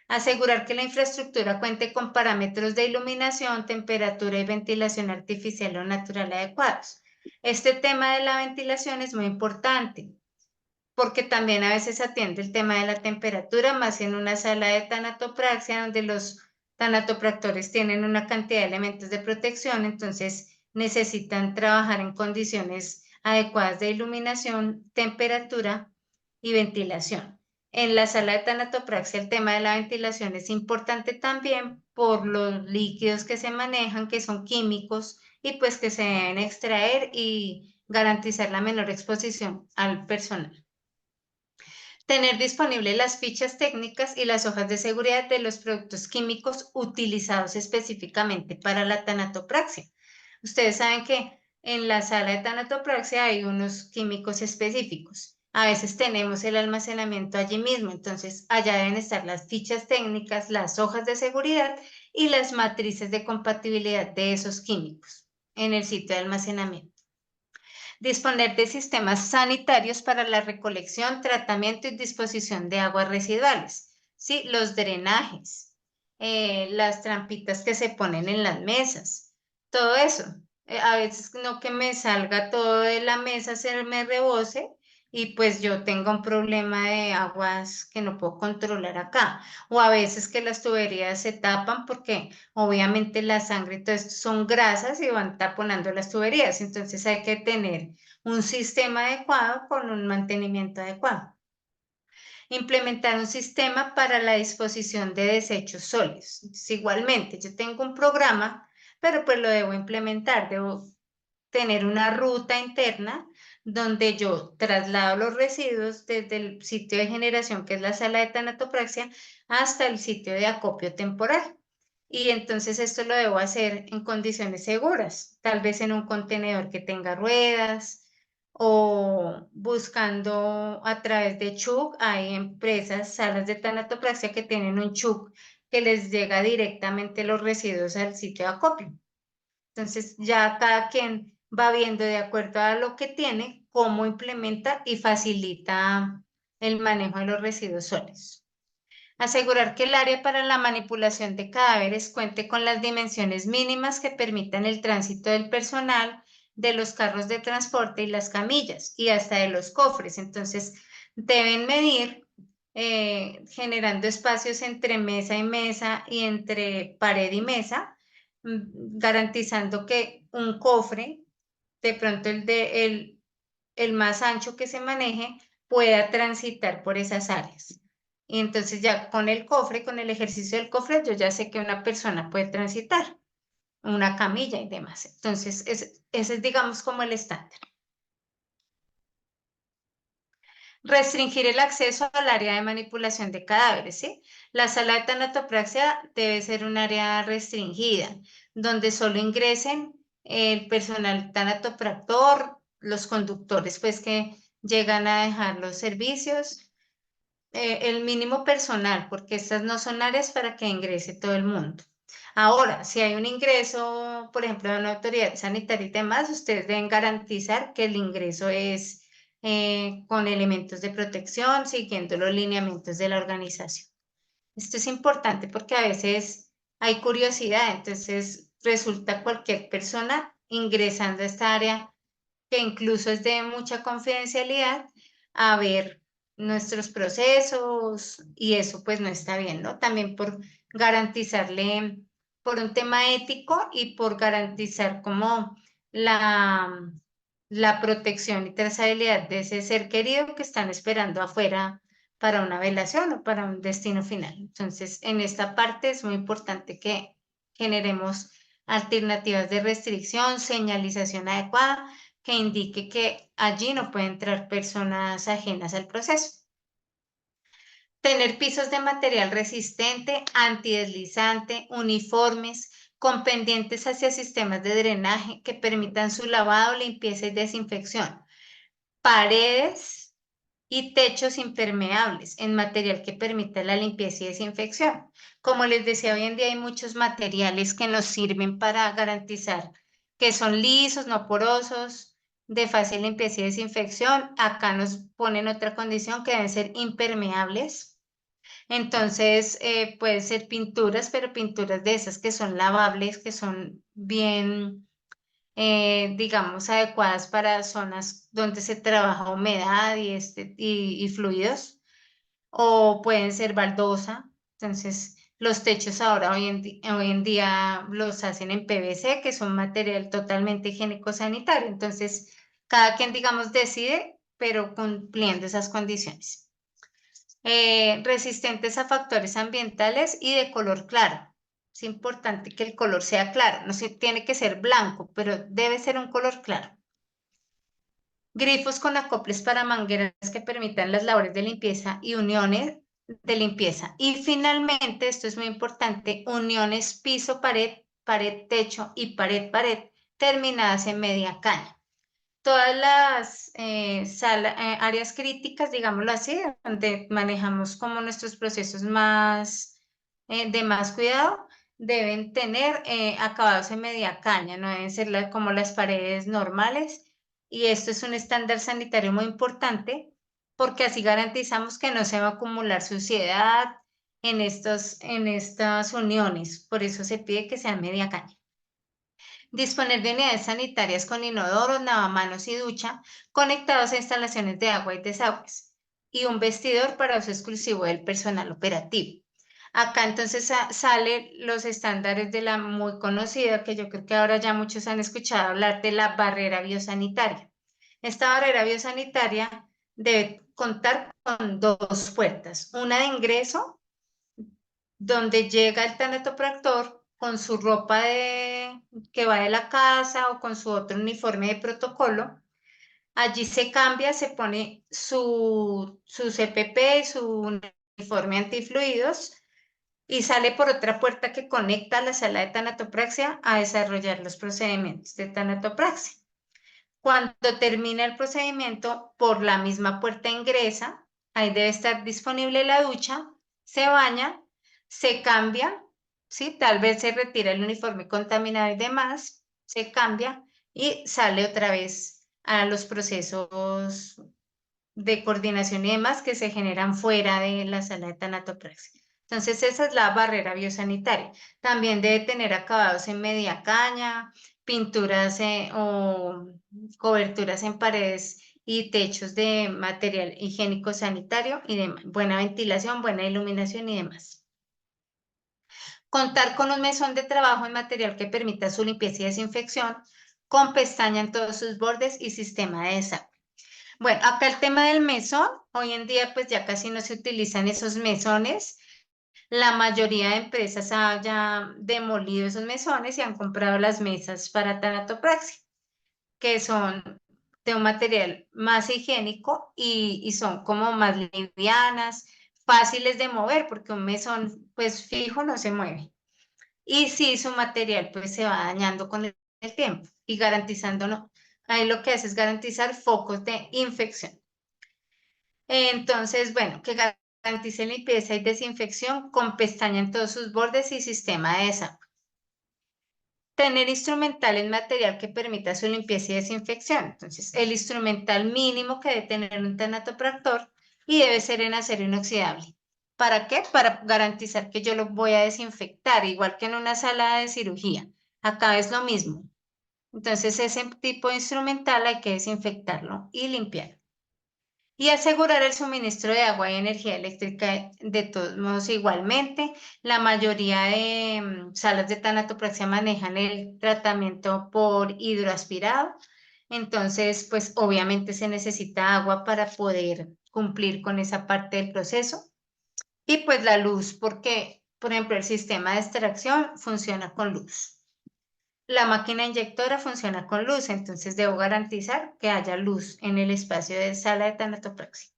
Asegurar que la infraestructura cuente con parámetros de iluminación, temperatura y ventilación artificial o natural adecuados. Este tema de la ventilación es muy importante porque también a veces atiende el tema de la temperatura, más en una sala de tanatopraxia donde los tanatopractores tienen una cantidad de elementos de protección, entonces necesitan trabajar en condiciones adecuadas de iluminación, temperatura y ventilación. En la sala de tanatopraxia el tema de la ventilación es importante también por los líquidos que se manejan, que son químicos y pues que se deben extraer y garantizar la menor exposición al personal. Tener disponibles las fichas técnicas y las hojas de seguridad de los productos químicos utilizados específicamente para la tanatopraxia. Ustedes saben que en la sala de tanatopraxia hay unos químicos específicos. A veces tenemos el almacenamiento allí mismo, entonces allá deben estar las fichas técnicas, las hojas de seguridad y las matrices de compatibilidad de esos químicos en el sitio de almacenamiento. Disponer de sistemas sanitarios para la recolección, tratamiento y disposición de aguas residuales, ¿sí? Los drenajes, las trampitas que se ponen en las mesas, todo eso. A veces no que me salga todo de la mesa, se me rebose y pues yo tengo un problema de aguas que no puedo controlar acá. O a veces que las tuberías se tapan porque obviamente la sangre y todo esto son grasas y van taponando las tuberías. Entonces hay que tener un sistema adecuado con un mantenimiento adecuado. Implementar un sistema para la disposición de desechos sólidos. Entonces, igualmente, yo tengo un programa, pero pues lo debo implementar, debo tener una ruta interna donde yo traslado los residuos desde el sitio de generación, que es la sala de tanatopraxia, hasta el sitio de acopio temporal. Y entonces esto lo debo hacer en condiciones seguras, tal vez en un contenedor que tenga ruedas o buscando a través de CHUC. Hay empresas, salas de tanatopraxia que tienen un CHUC que les llega directamente los residuos al sitio de acopio. Entonces ya cada quien va viendo de acuerdo a lo que tiene, cómo implementa y facilita el manejo de los residuos sólidos. Asegurar que el área para la manipulación de cadáveres cuente con las dimensiones mínimas que permitan el tránsito del personal, de los carros de transporte y las camillas, y hasta de los cofres. Entonces, deben medir generando espacios entre mesa y mesa y entre pared y mesa, garantizando que un cofre, de pronto el más ancho que se maneje, pueda transitar por esas áreas. Y entonces ya con el cofre, con el ejercicio del cofre, yo ya sé que una persona puede transitar, una camilla y demás. Entonces, ese es, digamos, como el estándar. Restringir el acceso al área de manipulación de cadáveres, ¿sí? La sala de tanatopraxia debe ser un área restringida, donde solo ingresen el personal tanatopractor, los conductores, pues, que llegan a dejar los servicios, el mínimo personal, porque estas no son áreas para que ingrese todo el mundo. Ahora, si hay un ingreso, por ejemplo, de una autoridad sanitaria y demás, ustedes deben garantizar que el ingreso es con elementos de protección, siguiendo los lineamientos de la organización. Esto es importante porque a veces hay curiosidad, entonces resulta cualquier persona ingresando a esta área que incluso es de mucha confidencialidad, a ver nuestros procesos y eso pues no está bien, ¿no? También por garantizarle, por un tema ético y por garantizar como la protección y trazabilidad de ese ser querido que están esperando afuera para una velación o para un destino final. Entonces, en esta parte es muy importante que generemos alternativas de restricción, señalización adecuada, que indique que allí no pueden entrar personas ajenas al proceso. Tener pisos de material resistente, antideslizante, uniformes, con pendientes hacia sistemas de drenaje que permitan su lavado, limpieza y desinfección. Paredes y techos impermeables en material que permita la limpieza y desinfección. Como les decía, hoy en día hay muchos materiales que nos sirven para garantizar que son lisos, no porosos, de fácil limpieza y desinfección. Acá nos ponen otra condición que deben ser impermeables. Entonces, pueden ser pinturas, pero pinturas de esas que son lavables, que son bien digamos, adecuadas para zonas donde se trabaja humedad y fluidos, o pueden ser baldosa. Entonces, los techos ahora hoy en día los hacen en PVC, que es un material totalmente higiénico-sanitario. Entonces, cada quien, digamos, decide, pero cumpliendo esas condiciones. Resistentes a factores ambientales y de color claro. Es importante que el color sea claro, no se tiene que ser blanco, pero debe ser un color claro. Grifos con acoples para mangueras que permitan las labores de limpieza y uniones de limpieza. Y finalmente, esto es muy importante, uniones piso-pared, pared-techo y pared-pared terminadas en media caña. Todas las áreas críticas, digámoslo así, donde manejamos como nuestros procesos más de más cuidado, deben tener acabados en media caña, no deben ser como las paredes normales. Y esto es un estándar sanitario muy importante porque así garantizamos que no se va a acumular suciedad en estas uniones. Por eso se pide que sea media caña. Disponer de unidades sanitarias con inodoros, lavamanos y ducha conectados a instalaciones de agua y desagües. Y un vestidor para uso exclusivo del personal operativo. Acá entonces salen los estándares de la muy conocida, que yo creo que ahora ya muchos han escuchado hablar de la barrera biosanitaria. Esta barrera biosanitaria debe contar con dos puertas, una de ingreso, donde llega el tanatopractor con su ropa que va de la casa o con su otro uniforme de protocolo. Allí se cambia, se pone su CPP, su uniforme antifluidos y sale por otra puerta que conecta a la sala de tanatopraxia a desarrollar los procedimientos de tanatopraxia. Cuando termina el procedimiento, por la misma puerta ingresa, ahí debe estar disponible la ducha, se baña, se cambia, ¿sí? Tal vez se retira el uniforme contaminado y demás, se cambia y sale otra vez a los procesos de coordinación y demás que se generan fuera de la sala de tanatopraxia. Entonces, esa es la barrera biosanitaria. También debe tener acabados en media caña, pinturas o coberturas en paredes y techos de material higiénico sanitario y de buena ventilación, buena iluminación y demás. Contar con un mesón de trabajo en material que permita su limpieza y desinfección, con pestaña en todos sus bordes y sistema de desagüe. Bueno, acá el tema del mesón, hoy en día pues ya casi no se utilizan esos mesones. La mayoría de empresas ha ya demolido esos mesones y han comprado las mesas para tanatopraxia, que son de un material más higiénico y son como más livianas, fáciles de mover, porque un mesón pues fijo no se mueve. Y sí, su material pues se va dañando con el tiempo y garantizando, no, ahí lo que hace es garantizar focos de infección. Entonces, bueno, que garantice limpieza y desinfección con pestaña en todos sus bordes y sistema de desagüe. Tener instrumental en material que permita su limpieza y desinfección. Entonces, el instrumental mínimo que debe tener un tanatopractor y debe ser en acero inoxidable. ¿Para qué? Para garantizar que yo lo voy a desinfectar, igual que en una sala de cirugía. Acá es lo mismo. Entonces, ese tipo de instrumental hay que desinfectarlo y limpiar. Y asegurar el suministro de agua y energía eléctrica de todos modos igualmente. La mayoría de salas de tanatopraxia manejan el tratamiento por hidroaspirado. Entonces, pues obviamente se necesita agua para poder cumplir con esa parte del proceso. Y pues la luz, porque, por ejemplo, el sistema de extracción funciona con luz. La máquina inyectora funciona con luz, entonces debo garantizar que haya luz en el espacio de sala de tanatopraxia.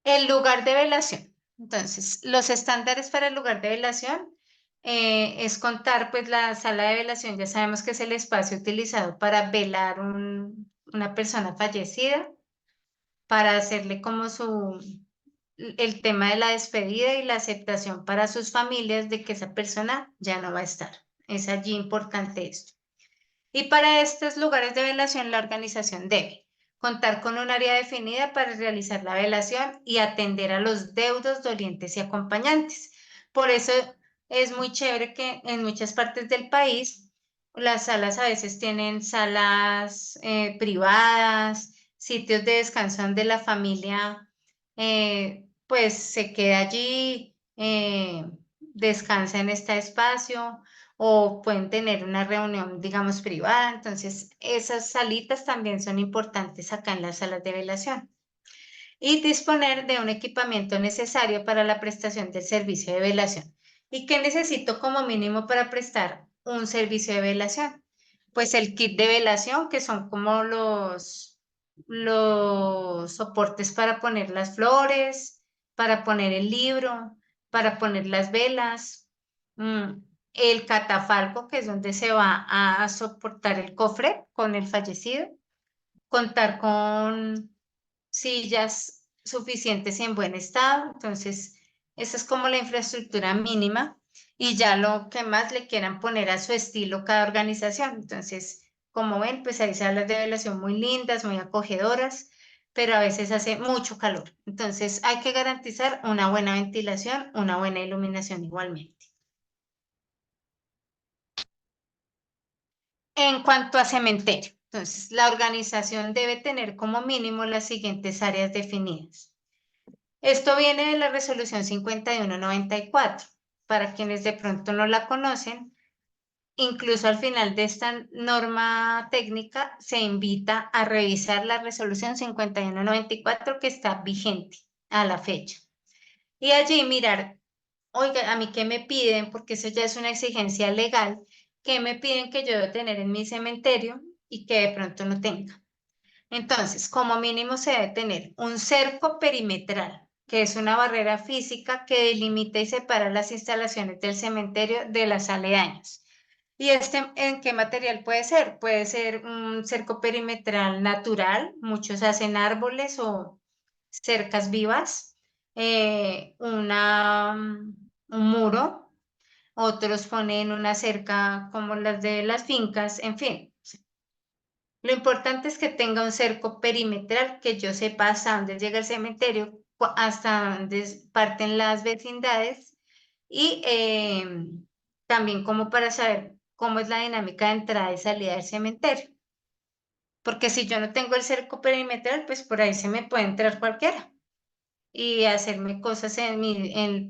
El lugar de velación. Entonces, los estándares para el lugar de velación es contar, pues la sala de velación, ya sabemos que es el espacio utilizado para velar una persona fallecida, para hacerle como el tema de la despedida y la aceptación para sus familias de que esa persona ya no va a estar. Es allí importante esto. Y para estos lugares de velación, la organización debe contar con un área definida para realizar la velación y atender a los deudos, dolientes y acompañantes. Por eso es muy chévere que en muchas partes del país las salas a veces tienen salas privadas, sitios de descanso donde la familia pues se queda allí, descansa en este espacio o pueden tener una reunión, digamos, privada. Entonces, esas salitas también son importantes acá en las salas de velación. Y disponer de un equipamiento necesario para la prestación del servicio de velación. ¿Y qué necesito como mínimo para prestar un servicio de velación? Pues el kit de velación, que son como los soportes para poner las flores, para poner el libro, para poner las velas, el catafalco, que es donde se va a soportar el cofre con el fallecido, contar con sillas suficientes y en buen estado. Entonces, esa es como la infraestructura mínima y ya lo que más le quieran poner a su estilo cada organización. Entonces, como ven, pues hay salas de velación muy lindas, muy acogedoras, pero a veces hace mucho calor. Entonces, hay que garantizar una buena ventilación, una buena iluminación igualmente. En cuanto a cementerio, entonces, la organización debe tener como mínimo las siguientes áreas definidas. Esto viene de la resolución 5194. Para quienes de pronto no la conocen, incluso al final de esta norma técnica se invita a revisar la resolución 5194 que está vigente a la fecha. Y allí mirar, oiga, a mí qué me piden, porque eso ya es una exigencia legal, qué me piden que yo debo tener en mi cementerio y que de pronto no tenga. Entonces, como mínimo se debe tener un cerco perimetral, que es una barrera física que delimita y separa las instalaciones del cementerio de las aledañas. ¿Y este en qué material puede ser? Puede ser un cerco perimetral natural, muchos hacen árboles o cercas vivas, un muro, otros ponen una cerca como las de las fincas, en fin. Lo importante es que tenga un cerco perimetral, que yo sepa hasta dónde llega el cementerio, hasta dónde parten las vecindades y también como para saber cómo es la dinámica de entrada y salida del cementerio. Porque si yo no tengo el cerco perimetral, pues por ahí se me puede entrar cualquiera y hacerme cosas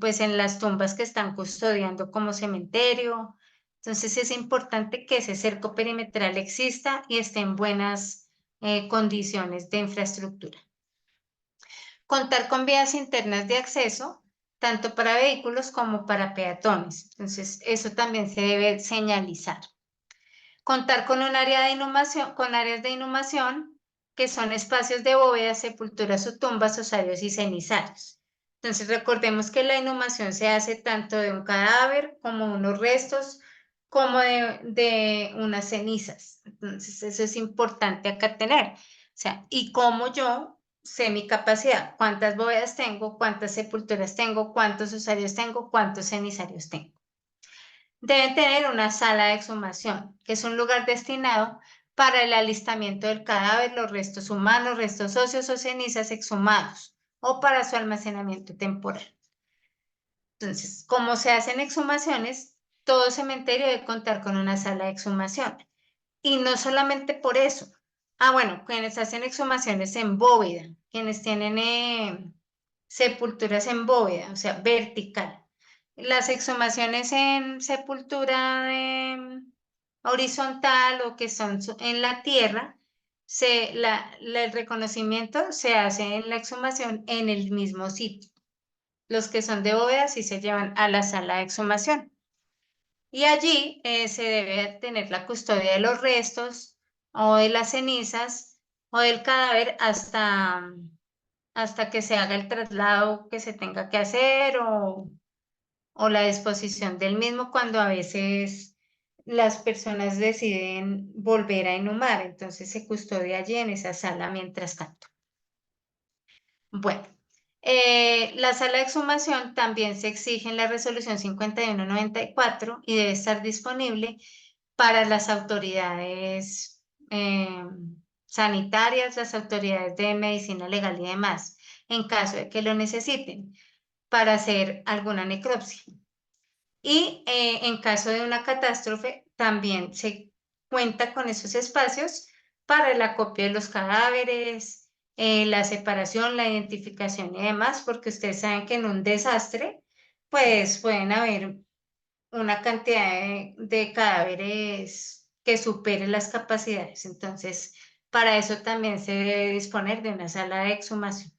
pues en las tumbas que están custodiando como cementerio. Entonces es importante que ese cerco perimetral exista y esté en buenas condiciones de infraestructura. Contar con vías internas de acceso, tanto para vehículos como para peatones. Entonces eso también se debe señalizar. Contar con un área de inhumación, con áreas de inhumación, que son espacios de bóvedas, sepulturas o tumbas, osarios y cenizarios. Entonces recordemos que la inhumación se hace tanto de un cadáver como unos restos, como de unas cenizas. Entonces eso es importante acá tener. O sea, y cómo yo sé mi capacidad, cuántas bóvedas tengo, cuántas sepulturas tengo, cuántos osarios tengo, cuántos cenizarios tengo. Deben tener una sala de exhumación, que es un lugar destinado para el alistamiento del cadáver, los restos humanos, restos óseos o cenizas exhumados, o para su almacenamiento temporal. Entonces, como se hacen exhumaciones, todo cementerio debe contar con una sala de exhumación. Y no solamente por eso. Ah, bueno, quienes hacen exhumaciones en bóveda, quienes tienen sepulturas en bóveda, o sea, vertical. Las exhumaciones en sepultura horizontal o que son en la tierra, el reconocimiento se hace en la exhumación en el mismo sitio. Los que son de bóveda sí se llevan a la sala de exhumación. Y allí se debe tener la custodia de los restos o de las cenizas o del cadáver hasta que se haga el traslado que se tenga que hacer o la disposición del mismo cuando a veces las personas deciden volver a inhumar, entonces se custodia allí en esa sala mientras tanto. Bueno, la sala de exhumación también se exige en la resolución 5194 y debe estar disponible para las autoridades sanitarias, las autoridades de medicina legal y demás, en caso de que lo necesiten para hacer alguna necropsia. Y en caso de una catástrofe, también se cuenta con esos espacios para el acopio de los cadáveres, la separación, la identificación y demás, porque ustedes saben que en un desastre, pues pueden haber una cantidad de cadáveres que supere las capacidades. Entonces, para eso también se debe disponer de una sala de exhumación.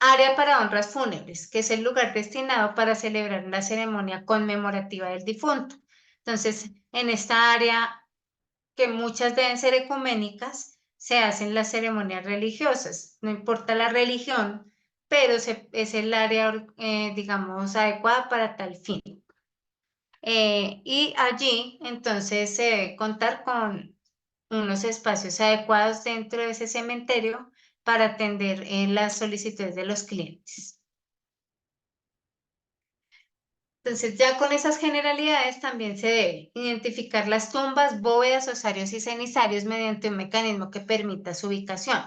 Área para honras fúnebres, que es el lugar destinado para celebrar la ceremonia conmemorativa del difunto. Entonces, en esta área, que muchas deben ser ecuménicas, se hacen las ceremonias religiosas. No importa la religión, pero es el área, digamos, adecuada para tal fin. Y allí, entonces, se debe contar con unos espacios adecuados dentro de ese cementerio para atender las solicitudes de los clientes. Entonces, ya con esas generalidades también se debe identificar las tumbas, bóvedas, osarios y cenizarios mediante un mecanismo que permita su ubicación.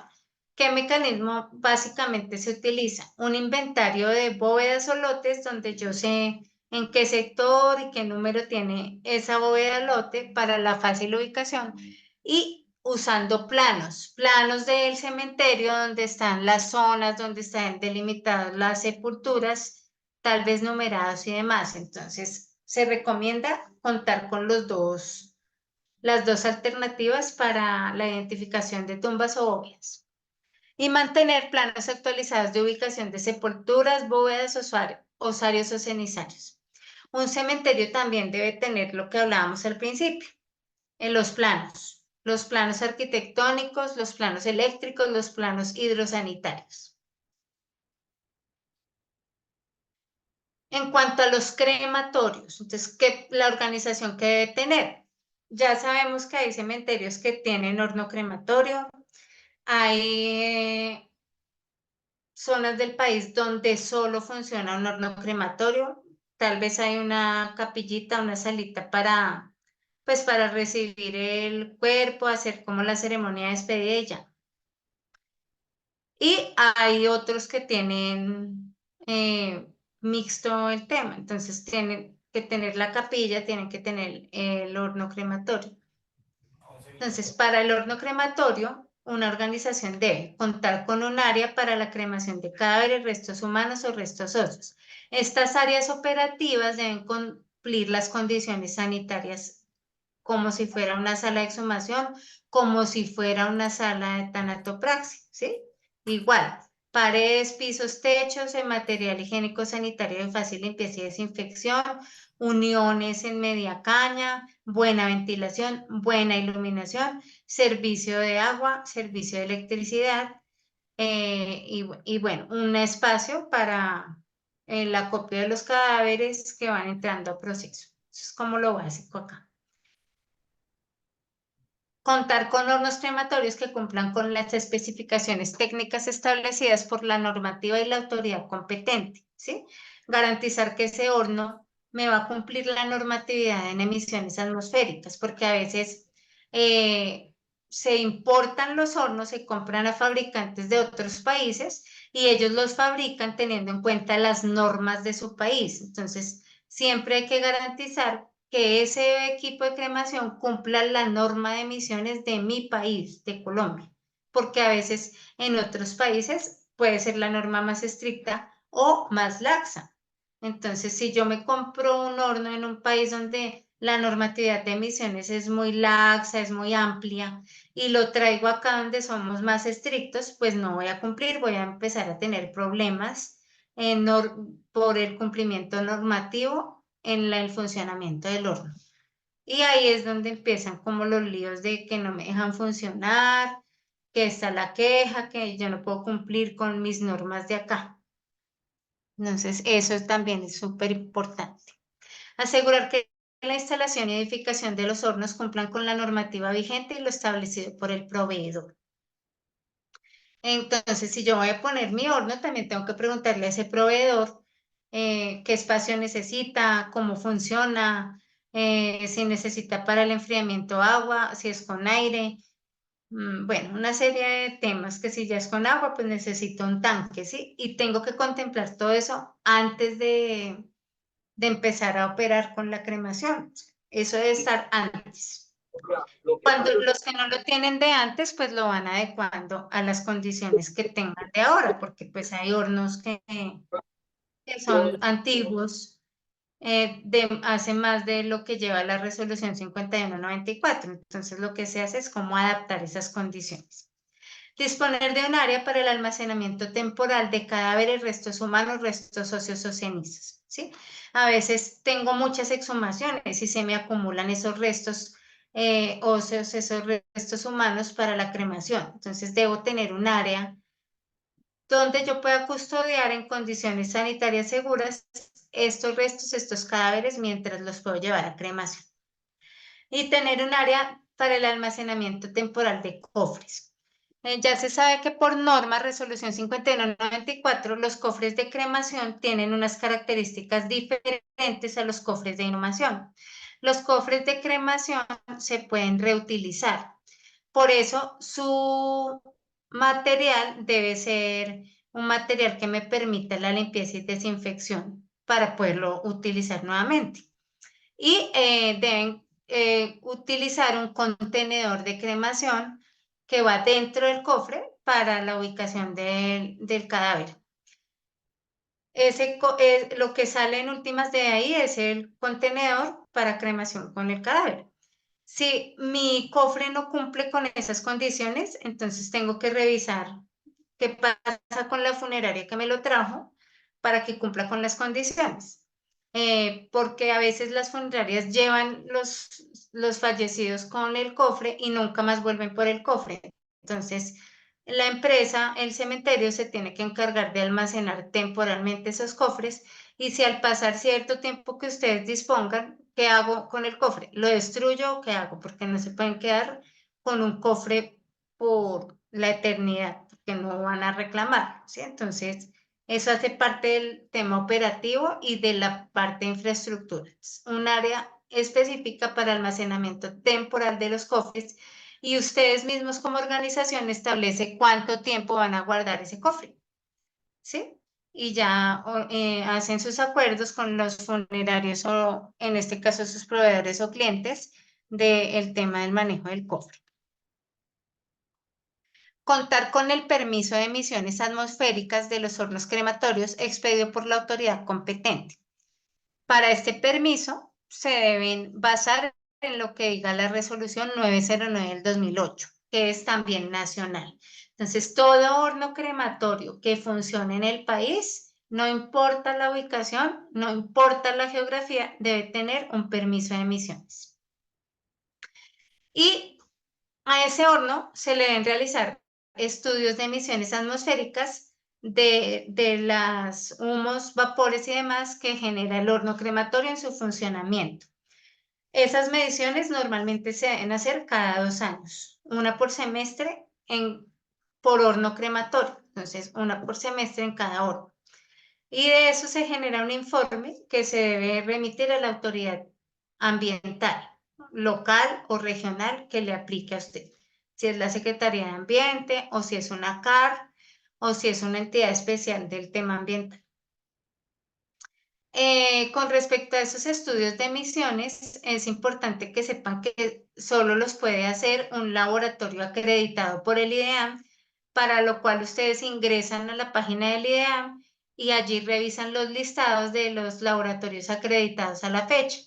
¿Qué mecanismo básicamente se utiliza? Un inventario de bóvedas o lotes donde yo sé en qué sector y qué número tiene esa bóveda o lote para la fácil ubicación y usando planos del cementerio donde están las zonas, donde están delimitadas las sepulturas tal vez numerados y demás. Entonces, se recomienda contar con las dos alternativas para la identificación de tumbas o bóvedas y mantener planos actualizados de ubicación de sepulturas, bóvedas, osarios o cenizarios. Un cementerio también debe tener lo que hablábamos al principio, en los planos arquitectónicos, los planos eléctricos, los planos hidrosanitarios. En cuanto a los crematorios, entonces, ¿qué la organización que debe tener? Ya sabemos que hay cementerios que tienen horno crematorio, hay zonas del país donde solo funciona un horno crematorio, tal vez hay una capillita, una salita para, pues, para recibir el cuerpo, hacer como la ceremonia de despedida y ya. Y hay otros que tienen mixto el tema, entonces tienen que tener la capilla, tienen que tener el horno crematorio. Entonces, para el horno crematorio, una organización debe contar con un área para la cremación de cadáveres, restos humanos o restos óseos. Estas áreas operativas deben cumplir las condiciones sanitarias como si fuera una sala de exhumación, como si fuera una sala de tanatopraxia, ¿sí? Igual, paredes, pisos, techos, en material higiénico sanitario de fácil limpieza y desinfección, uniones en media caña, buena ventilación, buena iluminación, servicio de agua, servicio de electricidad, y bueno, un espacio para el acopio de los cadáveres que van entrando a proceso. Eso es como lo básico acá. Contar con hornos crematorios que cumplan con las especificaciones técnicas establecidas por la normativa y la autoridad competente, ¿sí? Garantizar que ese horno me va a cumplir la normatividad en emisiones atmosféricas, porque a veces se importan los hornos, se compran a fabricantes de otros países y ellos los fabrican teniendo en cuenta las normas de su país. Entonces, siempre hay que garantizar que ese equipo de cremación cumpla la norma de emisiones de mi país, de Colombia, porque a veces en otros países puede ser la norma más estricta o más laxa. Entonces, si yo me compro un horno en un país donde la normatividad de emisiones es muy laxa, es muy amplia, y lo traigo acá donde somos más estrictos, pues no voy a cumplir, voy a empezar a tener problemas por el cumplimiento normativo en el funcionamiento del horno. Y ahí es donde empiezan como los líos de que no me dejan funcionar, que está la queja, que yo no puedo cumplir con mis normas de acá. Entonces, eso también es súper importante. Asegurar que la instalación y edificación de los hornos cumplan con la normativa vigente y lo establecido por el proveedor. Entonces, si yo voy a poner mi horno, también tengo que preguntarle a ese proveedor qué espacio necesita, cómo funciona, si necesita para el enfriamiento agua, si es con aire. Bueno, una serie de temas que si ya es con agua, pues necesito un tanque, ¿sí? Y tengo que contemplar todo eso antes de empezar a operar con la cremación. Eso debe estar antes. Cuando los que no lo tienen de antes, pues lo van adecuando a las condiciones que tengan de ahora, porque pues hay hornos que son antiguos, de hace más de lo que lleva la resolución 5194. Entonces lo que se hace es cómo adaptar esas condiciones. Disponer de un área para el almacenamiento temporal de cadáveres, restos humanos, restos óseos o cenizas, ¿sí? A veces tengo muchas exhumaciones y se me acumulan esos restos óseos, esos restos humanos para la cremación. Entonces debo tener un área donde yo pueda custodiar en condiciones sanitarias seguras estos restos, estos cadáveres, mientras los puedo llevar a cremación. Y tener un área para el almacenamiento temporal de cofres. Ya se sabe que por norma, resolución 5194, los cofres de cremación tienen unas características diferentes a los cofres de inhumación. Los cofres de cremación se pueden reutilizar. Por eso, su material debe ser un material que me permita la limpieza y desinfección para poderlo utilizar nuevamente. Y deben utilizar un contenedor de cremación que va dentro del cofre para la ubicación del cadáver. Lo que sale en últimas de ahí es el contenedor para cremación con el cadáver. Si mi cofre no cumple con esas condiciones, entonces tengo que revisar qué pasa con la funeraria que me lo trajo para que cumpla con las condiciones. Porque a veces las funerarias llevan los fallecidos con el cofre y nunca más vuelven por el cofre. Entonces, la empresa, el cementerio, se tiene que encargar de almacenar temporalmente esos cofres Y si al pasar cierto tiempo que ustedes dispongan, ¿qué hago con el cofre? ¿Lo destruyo o qué hago? Porque no se pueden quedar con un cofre por la eternidad, porque no van a reclamar, ¿sí? Entonces, eso hace parte del tema operativo y de la parte de infraestructura. Es un área específica para almacenamiento temporal de los cofres y ustedes mismos como organización establecen cuánto tiempo van a guardar ese cofre, ¿sí? Y ya hacen sus acuerdos con los funerarios o en este caso sus proveedores o clientes del tema del manejo del cofre. Contar con el permiso de emisiones atmosféricas de los hornos crematorios expedido por la autoridad competente. Para este permiso se deben basar en lo que diga la resolución 909 del 2008, que es también nacional. Entonces, todo horno crematorio que funcione en el país, no importa la ubicación, no importa la geografía, debe tener un permiso de emisiones. Y a ese horno se le deben realizar estudios de emisiones atmosféricas de las humos, vapores y demás que genera el horno crematorio en su funcionamiento. Esas mediciones normalmente se deben hacer cada 2 años, una por semestre por horno crematorio, entonces una por semestre en cada horno. Y de eso se genera un informe que se debe remitir a la autoridad ambiental, local o regional que le aplique a usted. Si es la Secretaría de Ambiente o si es una CAR o si es una entidad especial del tema ambiental. Con respecto a esos estudios de emisiones, es importante que sepan que solo los puede hacer un laboratorio acreditado por el IDEAM, para lo cual ustedes ingresan a la página del IDEAM y allí revisan los listados de los laboratorios acreditados a la fecha.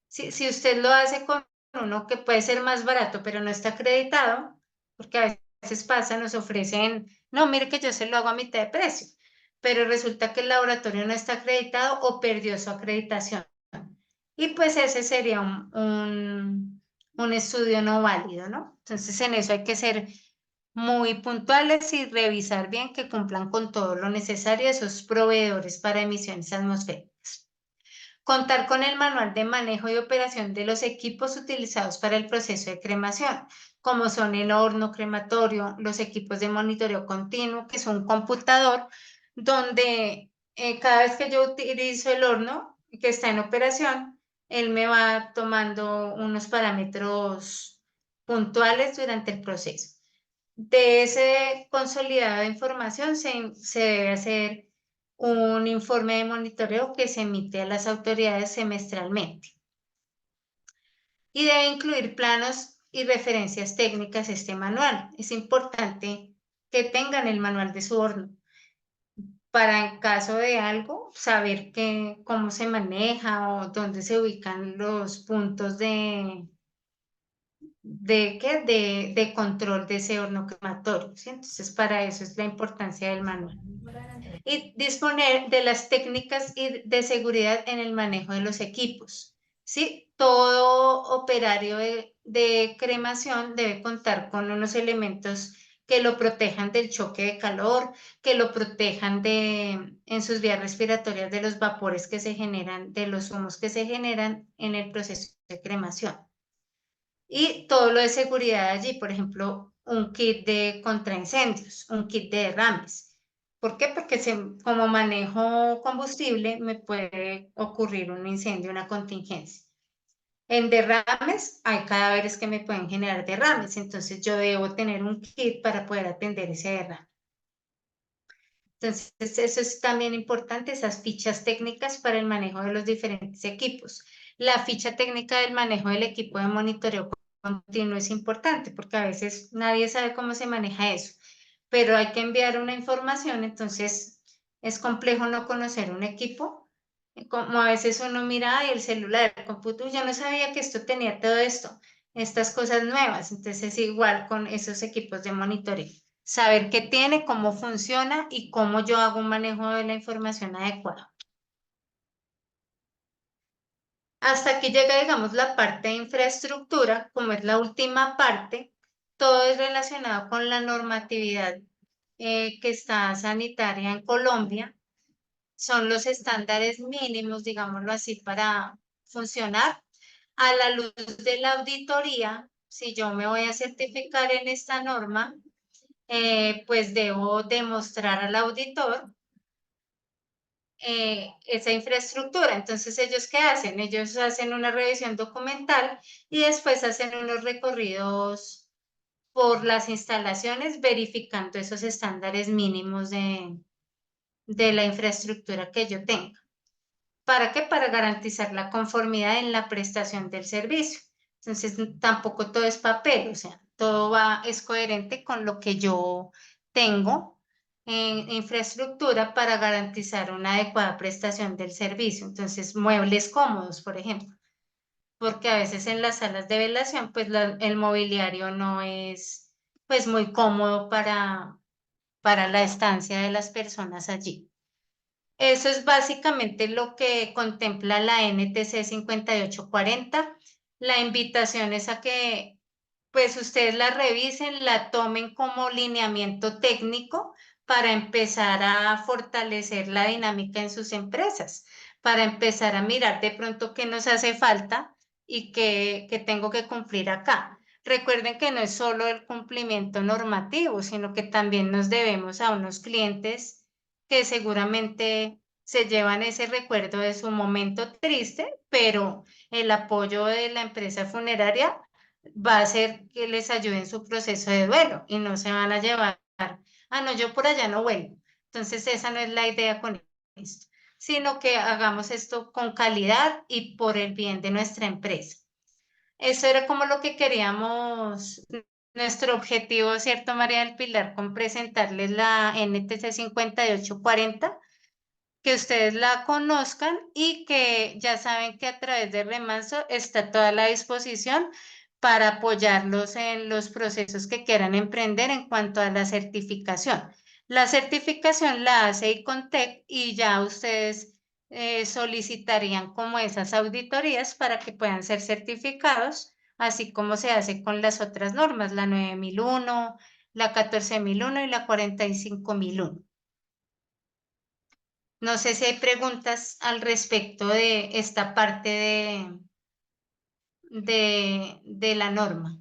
Si usted lo hace con uno que puede ser más barato, pero no está acreditado, porque a veces pasa, nos ofrecen, no, mire que yo se lo hago a mitad de precio, pero resulta que el laboratorio no está acreditado o perdió su acreditación. Y pues ese sería un estudio no válido, ¿no? Entonces en eso hay que ser muy puntuales y revisar bien que cumplan con todo lo necesario esos proveedores para emisiones atmosféricas. Contar con el manual de manejo y operación de los equipos utilizados para el proceso de cremación, como son el horno crematorio, los equipos de monitoreo continuo, que es un computador donde cada vez que yo utilizo el horno que está en operación, él me va tomando unos parámetros puntuales durante el proceso. De ese consolidado de información se debe hacer un informe de monitoreo que se emite a las autoridades semestralmente y debe incluir planos y referencias técnicas este manual. Es importante que tengan el manual de su horno para en caso de algo saber cómo se maneja o dónde se ubican los puntos de control de ese horno crematorio, ¿sí? Entonces, para eso es la importancia del manual. Y disponer de las técnicas de seguridad en el manejo de los equipos, ¿sí? Todo operario de cremación debe contar con unos elementos que lo protejan del choque de calor, que lo protejan en sus vías respiratorias de los vapores que se generan, de los humos que se generan en el proceso de cremación. Y todo lo de seguridad allí, por ejemplo, un kit de contraincendios, un kit de derrames. ¿Por qué? Porque como manejo combustible me puede ocurrir un incendio, una contingencia. En derrames hay cadáveres que me pueden generar derrames, entonces yo debo tener un kit para poder atender ese derrame. Entonces, eso es también importante, esas fichas técnicas para el manejo de los diferentes equipos. La ficha técnica del manejo del equipo de monitoreo continuo es importante porque a veces nadie sabe cómo se maneja eso, pero hay que enviar una información, entonces es complejo no conocer un equipo. Como a veces uno mira, ay, el celular, el computador, yo no sabía que esto tenía todo esto, estas cosas nuevas, entonces es igual con esos equipos de monitoreo. Saber qué tiene, cómo funciona y cómo yo hago un manejo de la información adecuado. Hasta aquí llega, digamos, la parte de infraestructura, como es la última parte, todo es relacionado con la normatividad que está sanitaria en Colombia, son los estándares mínimos, digámoslo así, para funcionar. A la luz de la auditoría, si yo me voy a certificar en esta norma, pues debo demostrar al auditor esa infraestructura. Entonces, ¿ellos qué hacen? Ellos hacen una revisión documental y después hacen unos recorridos por las instalaciones verificando esos estándares mínimos de la infraestructura que yo tenga. ¿Para qué? Para garantizar la conformidad en la prestación del servicio. Entonces, tampoco todo es papel, o sea, es coherente con lo que yo tengo en infraestructura para garantizar una adecuada prestación del servicio. Entonces, muebles cómodos, por ejemplo, porque a veces en las salas de velación, pues el mobiliario no es pues muy cómodo para la estancia de las personas allí. Eso es básicamente lo que contempla la NTC 5840. La invitación es a que pues ustedes la revisen, la tomen como lineamiento técnico para empezar a fortalecer la dinámica en sus empresas, para empezar a mirar de pronto qué nos hace falta y qué tengo que cumplir acá. Recuerden que no es solo el cumplimiento normativo, sino que también nos debemos a unos clientes que seguramente se llevan ese recuerdo de su momento triste, pero el apoyo de la empresa funeraria va a hacer que les ayude en su proceso de duelo y no se van a llevar, ah, no, yo por allá no vuelvo. Entonces, esa no es la idea con esto, sino que hagamos esto con calidad y por el bien de nuestra empresa. Eso era como lo que queríamos, nuestro objetivo, ¿cierto, María del Pilar? Con presentarles la NTC 5840, que ustedes la conozcan y que ya saben que a través de Remanso está toda la disposición para apoyarlos en los procesos que quieran emprender en cuanto a la certificación. La certificación la hace Icontec y ya ustedes solicitarían como esas auditorías para que puedan ser certificados, así como se hace con las otras normas, la 9001, la 14001 y la 45001. No sé si hay preguntas al respecto de esta parte de la norma.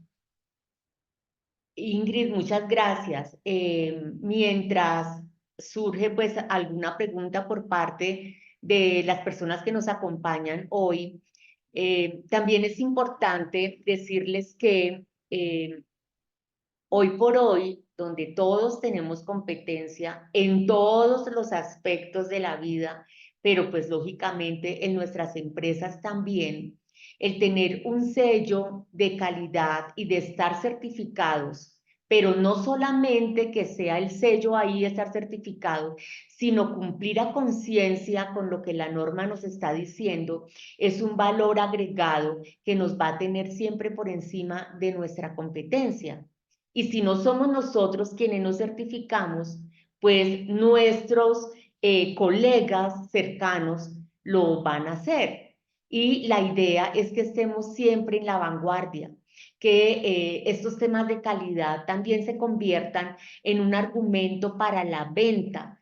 Ingrid, muchas gracias. Mientras surge pues alguna pregunta por parte de las personas que nos acompañan hoy, también es importante decirles que hoy por hoy, donde todos tenemos competencia en todos los aspectos de la vida, pero pues lógicamente en nuestras empresas también, el tener un sello de calidad y de estar certificados, pero no solamente que sea el sello ahí estar certificado, sino cumplir a conciencia con lo que la norma nos está diciendo, es un valor agregado que nos va a tener siempre por encima de nuestra competencia. Y si no somos nosotros quienes nos certificamos, pues nuestros colegas cercanos lo van a hacer. Y la idea es que estemos siempre en la vanguardia, que estos temas de calidad también se conviertan en un argumento para la venta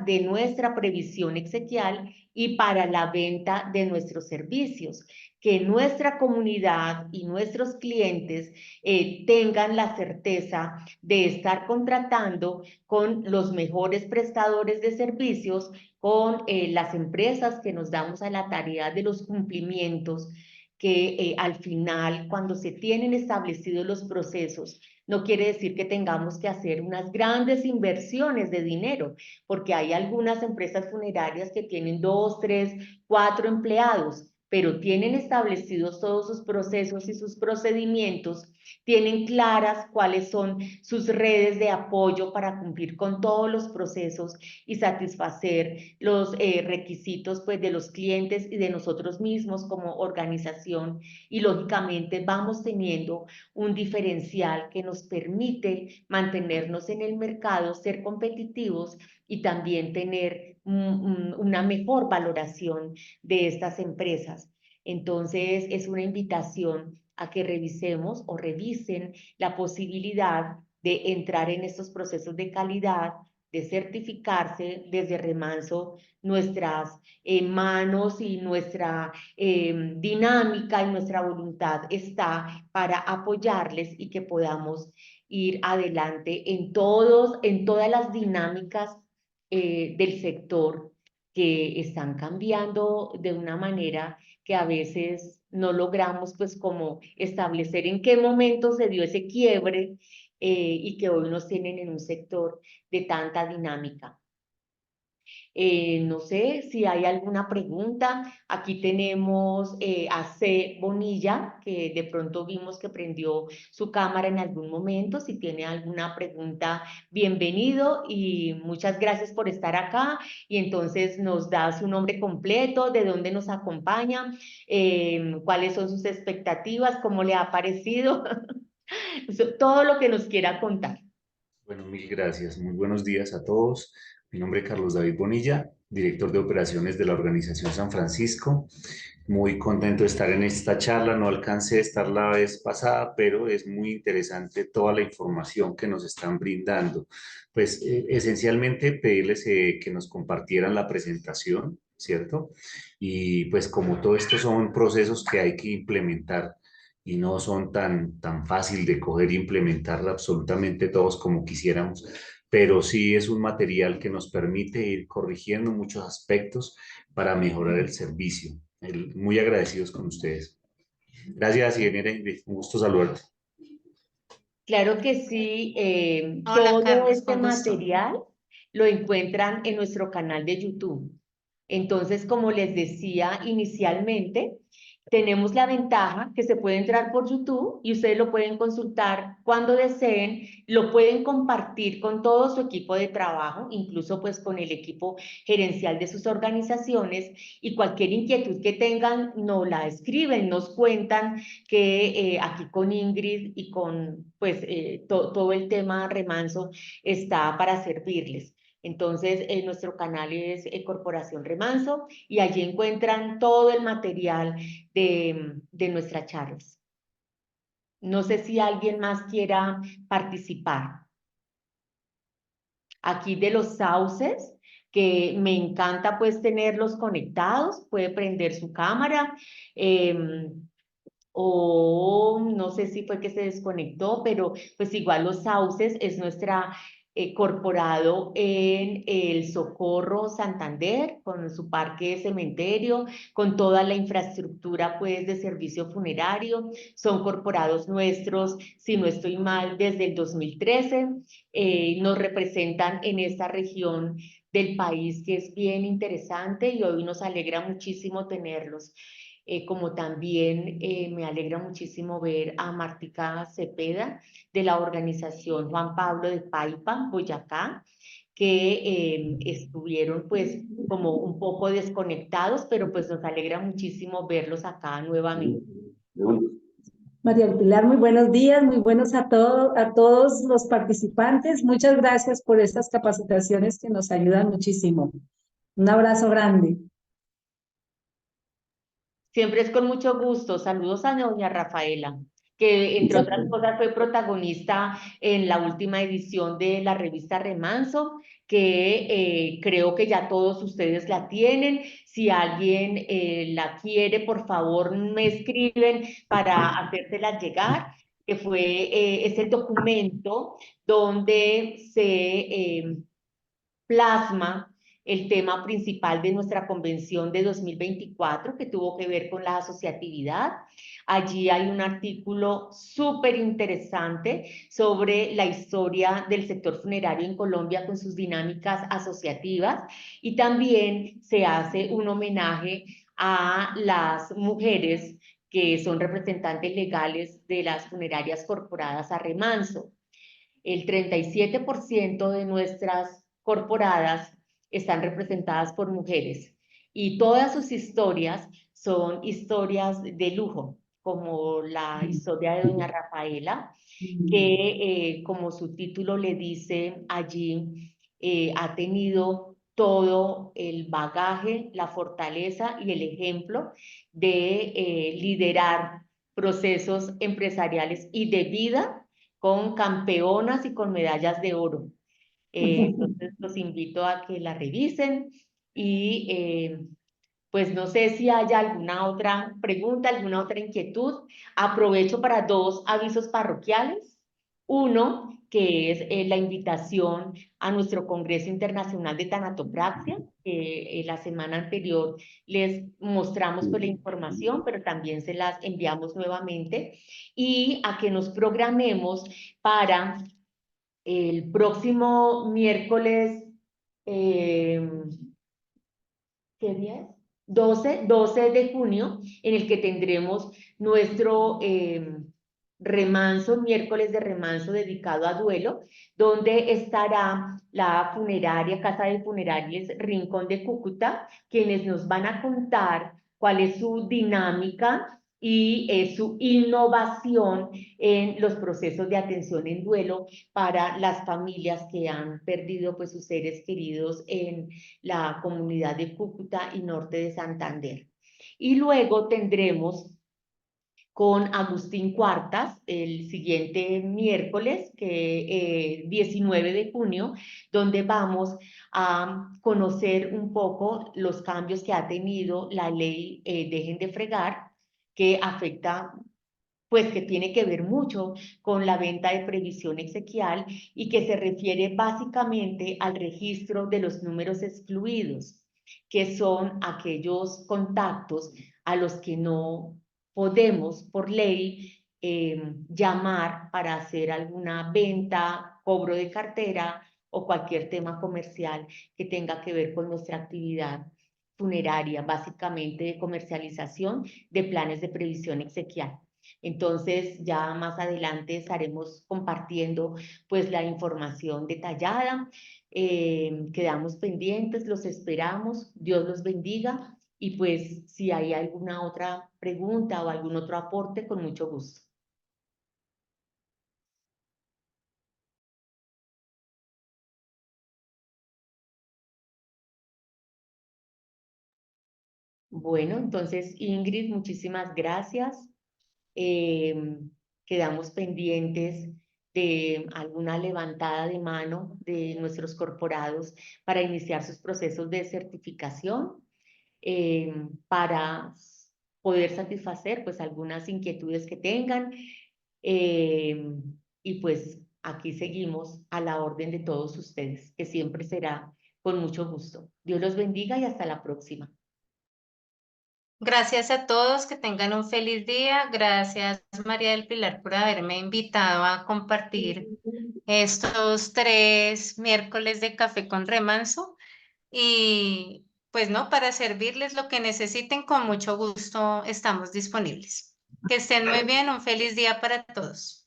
de nuestra previsión exequial y para la venta de nuestros servicios, que nuestra comunidad y nuestros clientes tengan la certeza de estar contratando con los mejores prestadores de servicios, con las empresas que nos damos a la tarea de los cumplimientos, que al final, cuando se tienen establecidos los procesos, no quiere decir que tengamos que hacer unas grandes inversiones de dinero, porque hay algunas empresas funerarias que tienen 2, 3, 4 empleados, pero tienen establecidos todos sus procesos y sus procedimientos, tienen claras cuáles son sus redes de apoyo para cumplir con todos los procesos y satisfacer los requisitos pues, de los clientes y de nosotros mismos como organización. Y lógicamente vamos teniendo un diferencial que nos permite mantenernos en el mercado, ser competitivos y también tener una mejor valoración de estas empresas. Entonces, es una invitación a que revisemos o revisen la posibilidad de entrar en estos procesos de calidad de certificarse, desde Remanso, nuestras manos y nuestra dinámica y nuestra voluntad está para apoyarles y que podamos ir adelante en todas las dinámicas del sector que están cambiando de una manera que a veces no logramos pues como establecer en qué momento se dio ese quiebre y que hoy nos tienen en un sector de tanta dinámica. No sé si hay alguna pregunta. Aquí tenemos a C. Bonilla, que de pronto vimos que prendió su cámara en algún momento. Si tiene alguna pregunta, bienvenido y muchas gracias por estar acá. Y entonces nos da su nombre completo, de dónde nos acompaña, cuáles son sus expectativas, cómo le ha parecido, todo lo que nos quiera contar. Bueno, mil gracias. Muy buenos días a todos. Mi nombre es Carlos David Bonilla, director de operaciones de la organización San Francisco. Muy contento de estar en esta charla. No alcancé a estar la vez pasada, pero es muy interesante toda la información que nos están brindando. Pues esencialmente pedirles que nos compartieran la presentación, ¿cierto? Y pues como todo esto son procesos que hay que implementar y no son tan fácil de coger e implementar absolutamente todos como quisiéramos, pero sí es un material que nos permite ir corrigiendo muchos aspectos para mejorar el servicio. Muy agradecidos con ustedes. Gracias, ingeniera Ingrid. Un gusto saludarlos. Claro que sí, Hola, todo Carlos, este con gusto. material lo encuentran en nuestro canal de YouTube. Entonces, como les decía inicialmente, tenemos la ventaja que se puede entrar por YouTube y ustedes lo pueden consultar cuando deseen, lo pueden compartir con todo su equipo de trabajo, incluso pues con el equipo gerencial de sus organizaciones y cualquier inquietud que tengan, nos la escriben, nos cuentan que aquí con Ingrid y con pues todo el tema Remanso está para servirles. Entonces, nuestro canal es Corporación Remanso y allí encuentran todo el material de nuestras charlas. No sé si alguien más quiera participar. Aquí de los sauces, que me encanta pues tenerlos conectados, puede prender su cámara. O no sé si fue que se desconectó, pero pues igual los sauces es nuestra corporado en el Socorro Santander, con su parque de cementerio, con toda la infraestructura pues de servicio funerario. Son corporados nuestros, si no estoy mal, desde el 2013. Nos representan en esta región del país que es bien interesante y hoy nos alegra muchísimo tenerlos. Como también me alegra muchísimo ver a Martica Cepeda de la organización Juan Pablo de Paipa, Boyacá, que estuvieron pues como un poco desconectados, pero pues nos alegra muchísimo verlos acá nuevamente. María del Pilar, muy buenos días, muy buenos a todos los participantes. Muchas gracias por estas capacitaciones que nos ayudan muchísimo. Un abrazo grande. Siempre es con mucho gusto. Saludos a doña Rafaela, que entre otras cosas fue protagonista en la última edición de la revista Remanso, que creo que ya todos ustedes la tienen. Si alguien la quiere, por favor me escriben para hacérsela llegar, que fue ese documento donde se plasma el tema principal de nuestra convención de 2024, que tuvo que ver con la asociatividad. Allí hay un artículo súper interesante sobre la historia del sector funerario en Colombia con sus dinámicas asociativas y también se hace un homenaje a las mujeres que son representantes legales de las funerarias corporadas a Remanso. El 37% de nuestras corporadas están representadas por mujeres y todas sus historias son historias de lujo, como la historia de doña Rafaela, que como su título le dice allí, ha tenido todo el bagaje, la fortaleza y el ejemplo de liderar procesos empresariales y de vida con campeonas y con medallas de oro. Entonces los invito a que la revisen y pues no sé si haya alguna otra pregunta, alguna otra inquietud. Aprovecho para dos avisos parroquiales. Uno, que es la invitación a nuestro Congreso Internacional de Tanatopraxia, que la semana anterior les mostramos pues, la información, pero también se las enviamos nuevamente, y a que nos programemos para el próximo miércoles, ¿qué día es? 12 de junio, en el que tendremos nuestro remanso, miércoles de remanso dedicado a duelo, donde estará la funeraria, Casa de Funerarias Rincón de Cúcuta, quienes nos van a contar cuál es su dinámica y su innovación en los procesos de atención en duelo para las familias que han perdido pues, sus seres queridos en la comunidad de Cúcuta y norte de Santander. Y luego tendremos con Agustín Cuartas el siguiente miércoles, que 19 de junio, donde vamos a conocer un poco los cambios que ha tenido la ley Dejen de Fregar, que afecta pues que tiene que ver mucho con la venta de previsión exequial y que se refiere básicamente al registro de los números excluidos, que son aquellos contactos a los que no podemos por ley llamar para hacer alguna venta, cobro de cartera o cualquier tema comercial que tenga que ver con nuestra actividad funeraria, básicamente de comercialización de planes de previsión exequial. Entonces, ya más adelante estaremos compartiendo pues la información detallada. Quedamos pendientes, los esperamos, Dios los bendiga y pues si hay alguna otra pregunta o algún otro aporte, con mucho gusto. Bueno, entonces Ingrid, muchísimas gracias. Quedamos pendientes de alguna levantada de mano de nuestros corporados para iniciar sus procesos de certificación, para poder satisfacer pues algunas inquietudes que tengan. Y pues aquí seguimos a la orden de todos ustedes, que siempre será con mucho gusto. Dios los bendiga y hasta la próxima. Gracias a todos, que tengan un feliz día. Gracias, María del Pilar, por haberme invitado a compartir estos 3 miércoles de café con remanso. Y pues no, para servirles lo que necesiten, con mucho gusto estamos disponibles. Que estén muy bien, un feliz día para todos.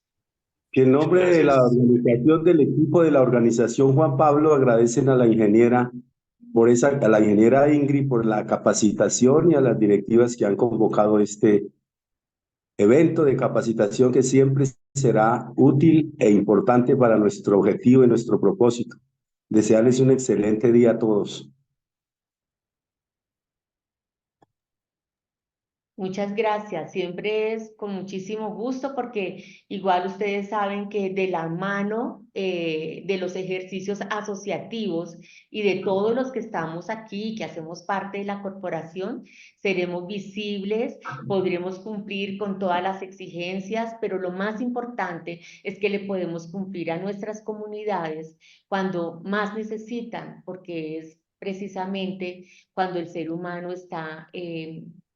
Que en nombre de la Gracias. organización del equipo de la organización Juan Pablo agradecen a la ingeniera a la ingeniera Ingrid por la capacitación y a las directivas que han convocado este evento de capacitación que siempre será útil e importante para nuestro objetivo y nuestro propósito. Desearles un excelente día a todos. Muchas gracias, siempre es con muchísimo gusto porque igual ustedes saben que de la mano de los ejercicios asociativos y de todos los que estamos aquí, que hacemos parte de la corporación, seremos visibles, podremos cumplir con todas las exigencias, pero lo más importante es que le podemos cumplir a nuestras comunidades cuando más necesitan, porque es precisamente cuando el ser humano está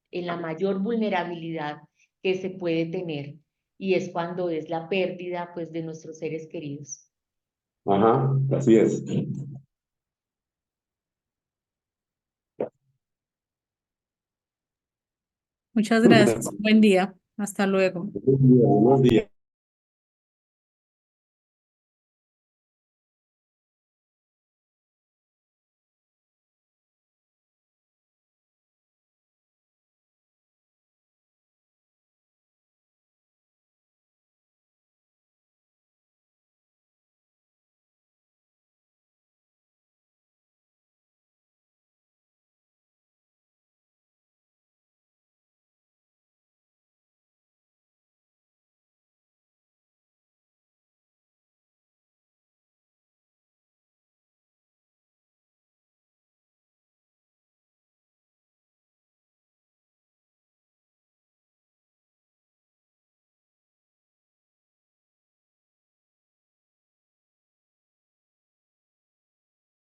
en la mayor vulnerabilidad que se puede tener, y es cuando es la pérdida pues de nuestros seres queridos. Ajá, así es. Muchas gracias. Buen día. Hasta luego. Buenos días.